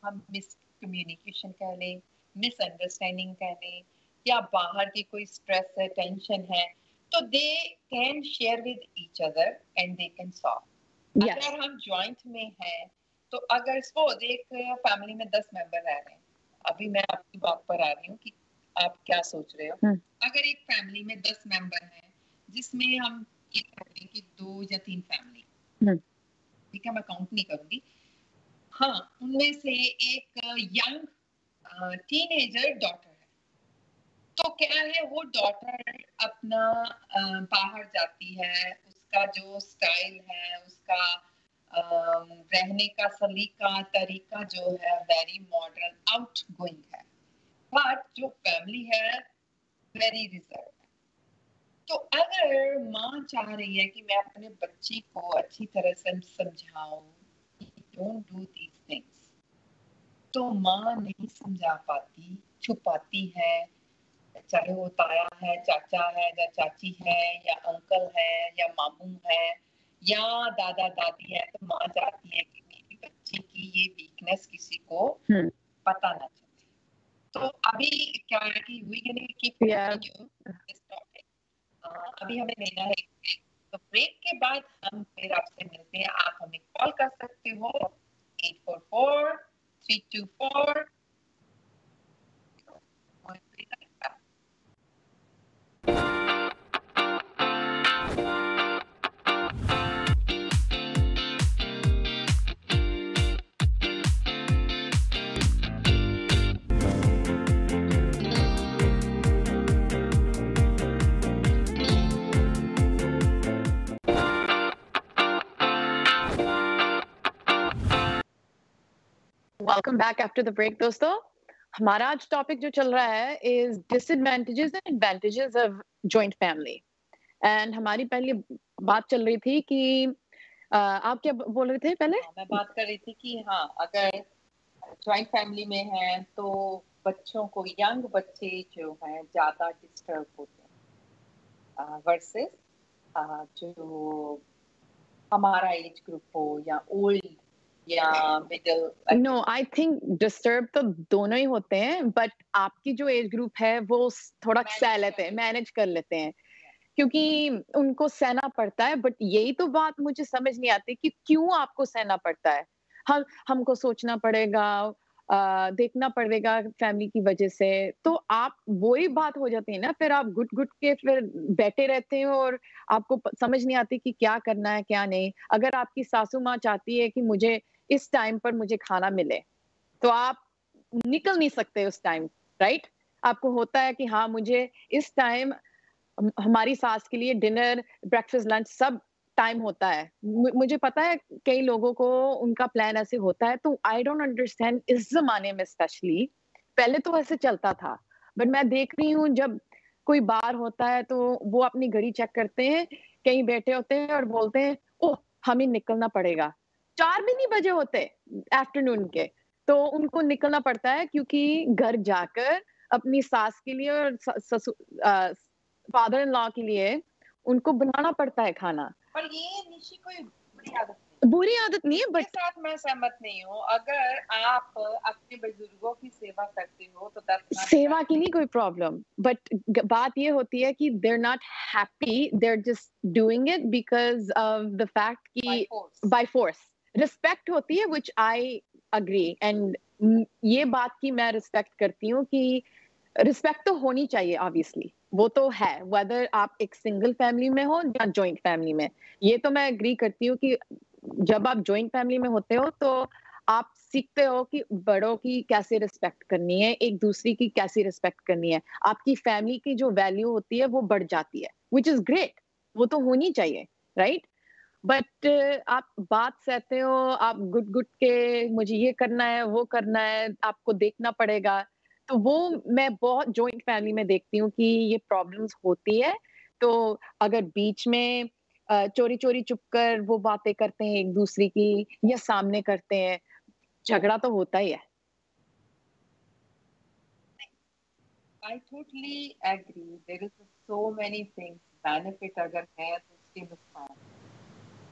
हम मिसकम्युनिकेशन कह लें, मिसअंडरस्टैंडिंग कह लें, या बाहर की कोई स्ट्रेस है, टेंशन है, तो they can share with each other and they can solve. Yes. अगर हम जॉइंट में हैं, तो अगर सपोज एक फैमिली में 10 मेंबर रह रहे हैं, अभी मैं आपकी बात पर आ रही हूँ कि आप क्या सोच रहे हो। अगर एक फैमिली में 10 मेंबर हैं, जिसमें हम ये कहते हैं कि 2 या 3 फैमिली, ठीक है, मैं काउंट नहीं करूंगी, हाँ, उनमें से एक यंग टीनेजर डॉटर है, तो क्या है, वो डॉटर अपना बाहर जाती है, उसका उसका जो स्टाइल है, उसका रहने का सलीका तरीका जो है वेरी मॉडर्न आउट गोइंग है, बट जो फैमिली है वेरी रिजर्व। तो अगर माँ चाह रही है कि मैं अपने बच्ची को अच्छी तरह से समझाऊं, डोंट डू दीज थिंग्स, तो माँ नहीं समझा पाती, छुपाती है, चाहे वो ताया है, चाचा है या चाची है या अंकल है या मामू है या दादा दादी है, तो माँ चाहती है कि मेरी बच्ची की ये वीकनेस किसी को पता ना चले। तो अभी क्या है कि we can keep this topic. अभी हमें लेना है ब्रेक, तो ब्रेक के बाद हम फिर आपसे मिलते हैं। आप हमें कॉल कर सकते हो 844-324। Welcome back after the break. दोस्तों, हमारा आज टॉपिक जो चल रहा है is disadvantages and advantages of joint family. And हमारी पहली बात चल रही थी कि आप क्या बोल रहे थे पहले? मैं बात कर रही थी कि हाँ, अगर जॉइंट फैमिली में है तो बच्चों को, यंग बच्चे जो हैं ज्यादा डिस्टर्ब होते हैं वर्सेस जो हमारा एज ग्रुप हो या ओल्ड या middle. No, I think disturb तो दोनों ही होते हैं, बट आपकी जो एज ग्रुप है वो थोड़ा सह लेते हैं, मैनेज कर लेते हैं, क्योंकि उनको सहना पड़ता है। बट यही तो बात मुझे समझ नहीं आती कि क्यों आपको सहना पड़ता है। हमको सोचना पड़ेगा, देखना पड़ेगा फैमिली की वजह से। तो आप वही बात हो जाती है ना, फिर आप घुट घुट के फिर बैठे रहते हो और आपको समझ नहीं आती कि क्या करना है क्या नहीं। अगर आपकी सासू माँ चाहती है कि मुझे इस टाइम पर मुझे खाना मिले, तो आप निकल नहीं सकते उस टाइम, राइट? आपको होता है कि हाँ, मुझे इस टाइम हमारी सास के लिए डिनर, ब्रेकफास्ट, लंच सब टाइम होता है। मुझे पता है कई लोगों को उनका प्लान ऐसे होता है, तो आई डोंट अंडरस्टैंड इस ज़माने में स्पेशली। पहले तो ऐसे चलता था, बट मैं देख रही हूँ जब कोई बाहर होता है तो वो अपनी घड़ी चेक करते हैं, कहीं बैठे होते हैं और बोलते हैं, ओह! हमें निकलना पड़ेगा। 4 भी नहीं बजे होते आफ्टरनून के, तो उनको निकलना पड़ता है क्योंकि घर जाकर अपनी सास के लिए और फादर इन लॉ के लिए उनको बनाना पड़ता है खाना। पर ये निशी कोई बुरी आदत नहीं है, बट साथ मैं सहमत नहीं हूँ। अगर आप अपने बुजुर्गों की सेवा करते हो तो सेवा की नहीं कोई प्रॉब्लम, बट बात ये होती है कि they are not happy, they are just doing it because of the fact कि बाय फोर्स। रिस्पेक्ट होती है, व्हिच आई अग्री, एंड ये बात की मैं रिस्पेक्ट करती हूँ कि रिस्पेक्ट तो होनी चाहिए, ऑब्वियसली वो तो है, वेदर आप एक सिंगल फैमिली में हो या जॉइंट फैमिली में। ये तो मैं एग्री करती हूँ कि जब आप जॉइंट फैमिली में होते हो तो आप सीखते हो कि बड़ों की कैसे रिस्पेक्ट करनी है, एक दूसरे की कैसे रिस्पेक्ट करनी है। आपकी फैमिली की जो वैल्यू होती है वो बढ़ जाती है, विच इज ग्रेट, वो तो होनी चाहिए, राइट? बट आप बात सहते हो, आप गुट गुट के मुझे ये करना है, वो करना है, आपको देखना पड़ेगा। तो वो मैं बहुत जॉइंट फैमिली में देखती हूँ कि ये प्रॉब्लम्स होती है। तो अगर बीच में चोरी-चोरी चुपकर वो बातें करते हैं एक दूसरे की या सामने करते हैं, झगड़ा तो होता ही है। I totally agree. There is so many things. Benefit अगर है तो उसके नुकसान।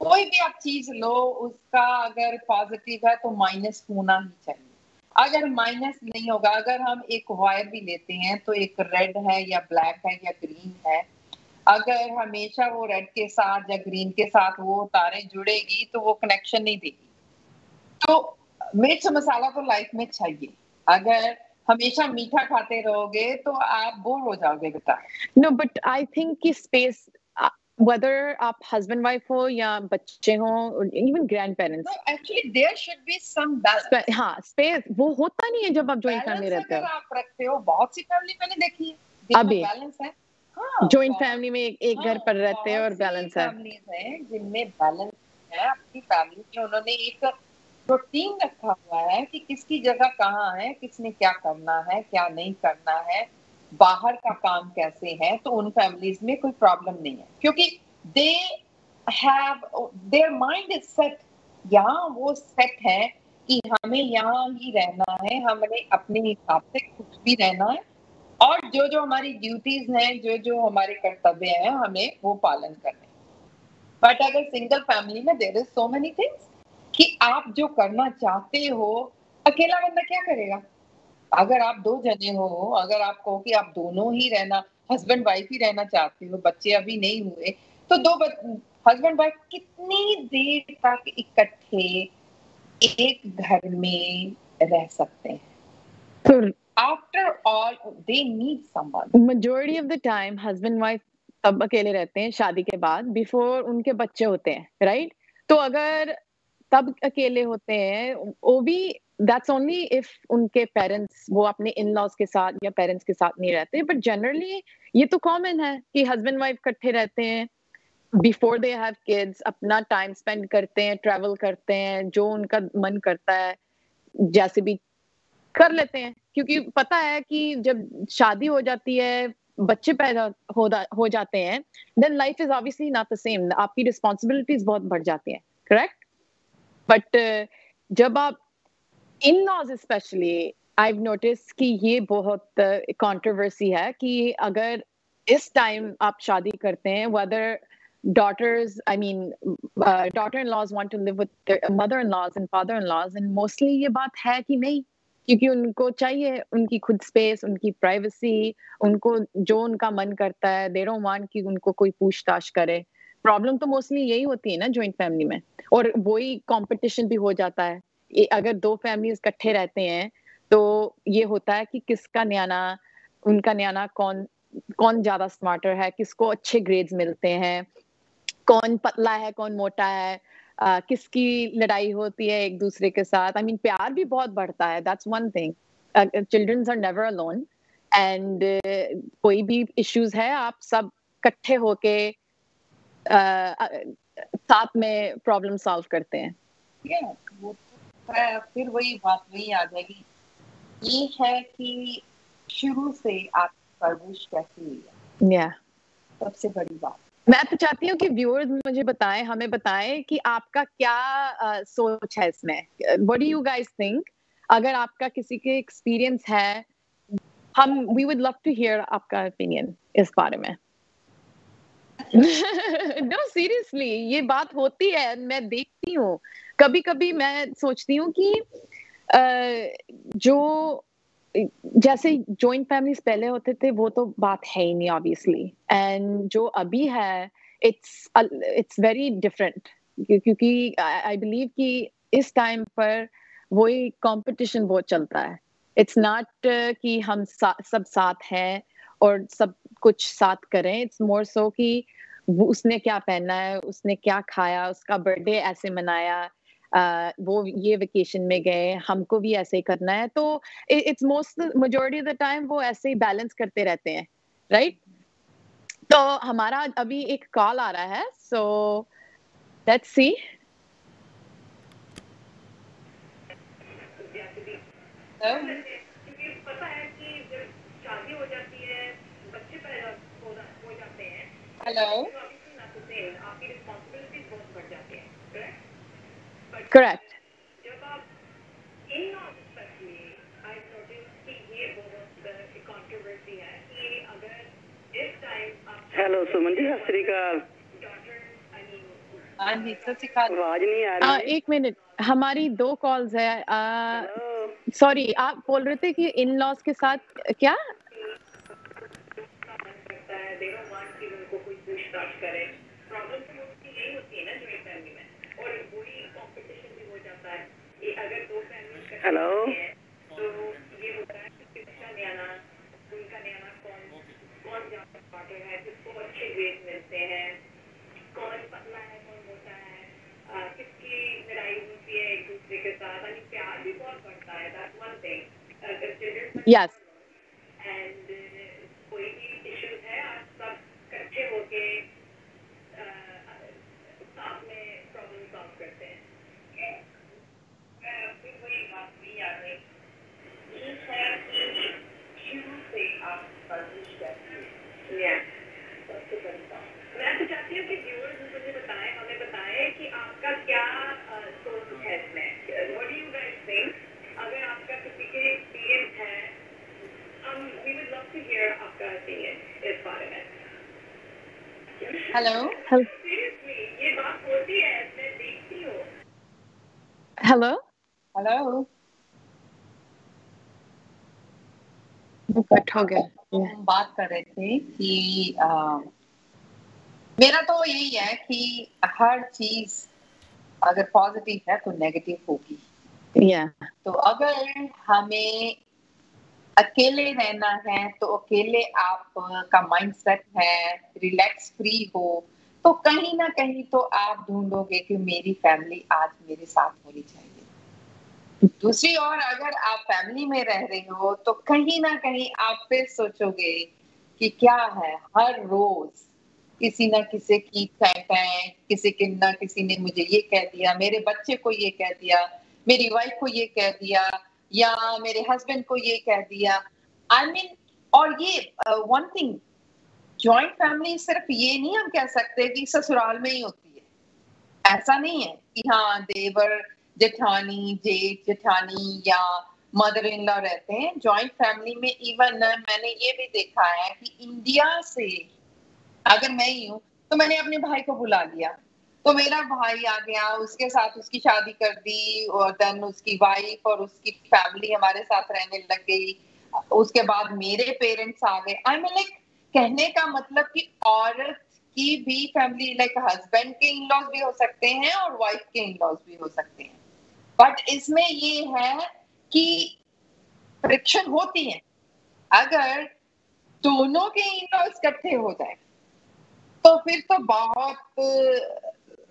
कोई भी आप चीज लो, उसका अगर पॉजिटिव है तो माइनस होना ही चाहिए। अगर माइनस नहीं होगा, अगर हम एक वायर भी लेते हैं तो एक रेड है या ब्लैक है या ग्रीन है, अगर हमेशा वो रेड के साथ या ग्रीन के साथ वो तारें जुड़ेगी तो वो कनेक्शन नहीं देगी। तो मिर्च मसाला तो लाइफ में चाहिए। अगर हमेशा मीठा खाते रहोगे तो आप बोर हो जाओगे बेटा। नो, बट आई थिंक कि स्पेस, whether आप हस्बैंड वाइफ हो या बच्चे हो, इवन ग्रैंड पेरेंट्स, तो actually there should be some balance. हाँ, स्पेस वो होता नहीं है जब आप जॉइंट फैमिली रहते हो। अगर आप रखते हो, बहुत सी फैमिली मैंने देखी है अभी बैलेंस है। हाँ, जॉइंट फैमिली में एक घर पर रहते हैं और बैलेंस है। फैमिलीज हैं जिनमें बैलेंस है, अपनी फैमिली में उन्होंने एक रूटीन रखा हुआ है कि किसकी जगह कहाँ है, किसने क्या करना है, क्या नहीं करना है, बाहर का काम कैसे है। तो उन फैमिलीज में कोई प्रॉब्लम नहीं है, क्योंकि they have their mind is set. यहाँ वो सेट है कि हमें यहाँ ही रहना है, हमने अपने हिसाब से खुश भी रहना है, और जो जो हमारी ड्यूटीज हैं, जो जो हमारे कर्तव्य हैं, हमें वो पालन करने। बट अगर सिंगल फैमिली में there is so many things कि आप जो करना चाहते हो, अकेला बंदा क्या करेगा? अगर आप 2 जने हो, अगर आप कहो कि आप दोनों ही रहना, हस्बैंड वाइफ ही रहना चाहते हो, बच्चे अभी नहीं हुए, तो 2 हस्बैंड वाइफ कितनी देर तक इकट्ठे एक घर में रह सकते हैं? तो After all, they need someone. majority of the time husband wife तब अकेले रहते हैं शादी के बाद, बिफोर उनके बच्चे होते हैं, राइट? तो अगर तब अकेले होते हैं, वो भी दैट्स ओनली इफ उनके पेरेंट्स वो अपने इन-लॉज के साथ या पेरेंट्स के साथ नहीं रहते, बट जनरली ये तो कॉमन है कि हस्बैंड वाइफ इकट्ठे रहते हैं, बिफोर दे हैव किड्स, अपना टाइम स्पेंड करते हैं, ट्रैवल करते हैं, जो उनका मन करता है, जैसे भी कर लेते हैं, क्योंकि पता है कि जब शादी हो जाती है, बच्चे पैदा हो जाते हैं, then life is obviously not the same, आपकी रिस्पॉन्सिबिलिटीज बहुत बढ़ जाती हैं, करेक्ट? बट जब आप in-laws specially, I have notice कि ये बहुत कंट्रोवर्सी है कि अगर इस टाइम आप शादी करते हैं, weather daughters, I mean, daughter-in-laws want to live with their mother-in-laws and father-in-laws, and mostly ये बात है कि नहीं, क्योंकि उनको चाहिए उनकी खुद स्पेस, उनकी प्राइवेसी, उनको जो उनका मन करता है, they don't want कि उनको कोई पूछताछ करे। प्रॉब्लम तो मोस्टली यही होती है ना जॉइंट फैमिली में, और वही कंपटीशन भी हो जाता है। अगर 2 फैमिलीज इकट्ठे रहते हैं, तो ये होता है कि किसका न्याना, उनका न्याना कौन कौन ज्यादा स्मार्टर है, किसको अच्छे ग्रेड्स मिलते हैं, कौन पतला है, कौन मोटा है, किसकी लड़ाई होती है एक दूसरे के साथ। आई मीन प्यार भी बहुत बढ़ता है, that's one thing. Childrens are never alone, and कोई भी इश्यूज है, आप सब इकट्ठे होके साथ में प्रॉब्लम सॉल्व करते हैं। Yeah, वो तो है, फिर वही बात वही आ जाएगी। ये है कि शुरू से आप परवरिश कैसी हुई है, या सबसे बड़ी बात। मैं तो चाहती हूँ कि व्यूअर्स मुझे बताएं, हमें बताएं कि आपका क्या सोच है इसमें। What do you guys think? अगर आपका किसी के एक्सपीरियंस है, हम we would love to hear आपका ओपिनियन इस बारे में। नो सीरियसली, ये बात होती है, मैं देखती हूँ। कभी-कभी मैं सोचती हूँ कि जो जैसे जॉइंट फैमिलीज पहले होते थे, वो तो बात है ही नहीं ऑब्वियसली, एंड जो अभी है, इट्स वेरी डिफरेंट, क्योंकि आई बिलीव कि इस टाइम पर वही कंपटीशन बहुत चलता है। इट्स नॉट कि हम सब साथ हैं और सब कुछ साथ करें, इट्स मोर सो कि उसने क्या पहना है, उसने क्या खाया, उसका बर्थडे ऐसे मनाया, वो ये वेकेशन में गए, हमको भी ऐसे ही करना है। तो it's most majority of the time वो ऐसे ही बैलेंस करते रहते हैं, राइट? तो हमारा अभी एक कॉल आ रहा है, सो लेट्स सी। क्योंकि पता है कि जब शादी हो जाती है, बच्चे पैदा हो जाते हैं, हेलो, तो ऑब्वियसली ना होते हैं, आपकी रिस्पॉन्सिबिलिटीज बहुत बढ़ जाती हैं, करेक्ट? करेक्ट। जब आप in-laws specially, I notice कि ये बहुत कंट्रोवर्सी है कि अगर इस टाइम आप हेलो सुमन जी, सत श्री अकाल। डॉटर, आई मीन, हाँ जी, सत श्री अकाल। आवाज नहीं आ रही है। 1 मिनट, हमारी 2 कॉल्स है। हेलो, सॉरी, आप बोल रहे थे कि इन लॉज के साथ क्या? करता है, दे डोंट वांट कि उनको कोई पूछताछ करे। प्रॉब्लम तो मोस्टली यही होती है ना जॉइंट फैमिली में, और वही कंपटीशन भी हो जाता है। ये अगर 2 फैमिली हेलो, तो ये होता है कि किसका न्याना, उनका न्याना कौन ज्यादा स्मार्टर है, किसको अच्छे ग्रेड मिलते हैं, कौन पतला है, कौन मोटा है, किसकी लड़ाई होती है एक दूसरे के साथ। यानी प्यार भी बहुत बढ़ता है, दैट्स वन थिंग। अगर चिल्ड्रन यस। एंड कोई भी इश्यूज है, आप सब हेलो सीरियसली ये बात होती है, मैं देखती हूँ। हेलो, हेलो कट हो गया। हम बात कर रहे थे कि मेरा तो यही है कि हर चीज अगर पॉजिटिव है तो नेगेटिव होगी। या तो अगर हमें अकेले रहना है तो अकेले आप का माइंडसेट है, रिलैक्स फ्री हो, तो कहीं ना कहीं तो आप ढूंढोगे कि मेरी फैमिली आज मेरे साथ होनी चाहिए। दूसरी ओर अगर आप फैमिली में रह रहे हो तो कहीं ना कहीं आप फिर सोचोगे कि क्या है, हर रोज किसी ना किसी की है, किसी के ना किसी ने मुझे ये कह दिया, मेरे बच्चे को ये कह दिया, मेरी वाइफ को ये कह दिया, या मेरे हस्बैंड को ये कह दिया। आई मीन और ये वन थिंग, जॉइंट फैमिली सिर्फ ये नहीं हम कह सकते कि ससुराल में ही होती है। ऐसा नहीं है कि हाँ देवर जेठानी जेठ जेठानी या मदर इन लॉ रहते हैं। जॉइंट फैमिली में इवन मैंने ये भी देखा है कि इंडिया से अगर मैं ही हूँ तो मैंने अपने भाई को बुला लिया, तो मेरा भाई आ गया, उसके साथ उसकी शादी कर दी और देन उसकी वाइफ और उसकी फैमिली हमारे साथ रहने लग गई। उसके बाद मेरे पेरेंट्स आ गए। आई मीन लाइक कहने का मतलब कि औरत की भी फैमिली लाइक हस्बैंड के इन लॉज भी हो सकते हैं और वाइफ के इन लॉज भी हो सकते हैं। बट इसमें ये है कि फ्रिक्शन होती है अगर दोनों के इन लॉज इकट्ठे हो जाए तो फिर तो बहुत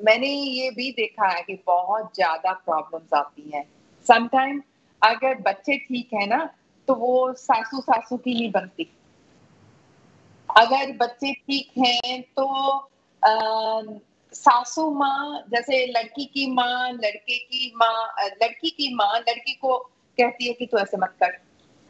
मैंने ये भी देखा है कि बहुत ज्यादा प्रॉब्लम्स आती हैं। समटाइम अगर बच्चे ठीक है ना तो वो सासू सासू की नहीं बनती। अगर बच्चे ठीक हैं तो सासू माँ, जैसे लड़की की माँ लड़की की माँ लड़की को कहती है कि तू ऐसे मत कर,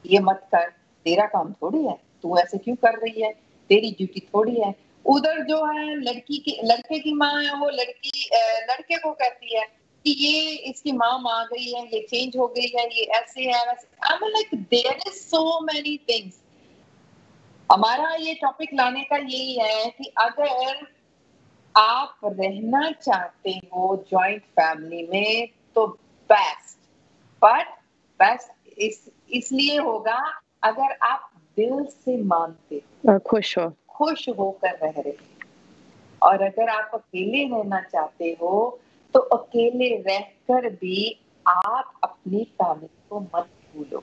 ये मत कर, तेरा काम थोड़ी है, तू ऐसे क्यों कर रही है, तेरी ड्यूटी थोड़ी है। उधर जो है लड़के की माँ है, वो लड़के को कहती है कि ये इसकी माँ आ गई है, ये चेंज हो गई है, ये ऐसे है वैसे। I mean like there is so many things. हमारा ये टॉपिक लाने का यही है कि अगर आप रहना चाहते हो जॉइंट फैमिली में तो बेस्ट, बट बेस्ट इसलिए होगा अगर आप दिल से मानते हो, और खुश होकर रह रहे हो। और अगर आप अकेले रहना चाहते हो तो अकेले रहकर भी आप अपनी फैमिली को मत भूलो।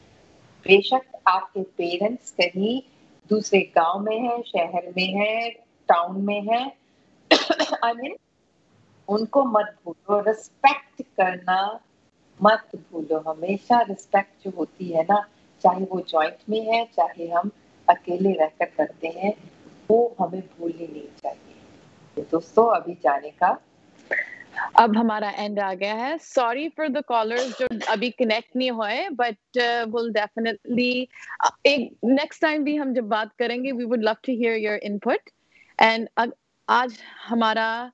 बेशक आपके पेरेंट्स कहीं दूसरे गांव में है, शहर में है, टाउन में है, आई मीन उनको मत भूलो। रिस्पेक्ट करना मत भूलो। हमेशा रिस्पेक्ट जो होती है ना, चाहे वो जॉइंट में है चाहे हम अकेले रहकर करते हैं, वो हमें भूलनी नहीं चाहिए। तो दोस्तों अभी जाने का अब हमारा एंड आ गया है। सॉरी फॉर द कॉलर्स जो अभी कनेक्ट नहीं हुए, बट विल डेफिनेटली एक नेक्स्ट टाइम भी हम जब बात करेंगे, we would love to hear your input. And आज हमारा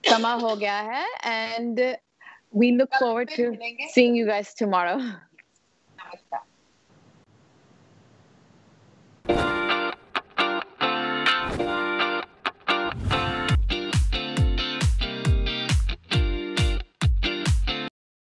समा हो गया है, and we look forward to seeing you guys tomorrow. नमस्कार।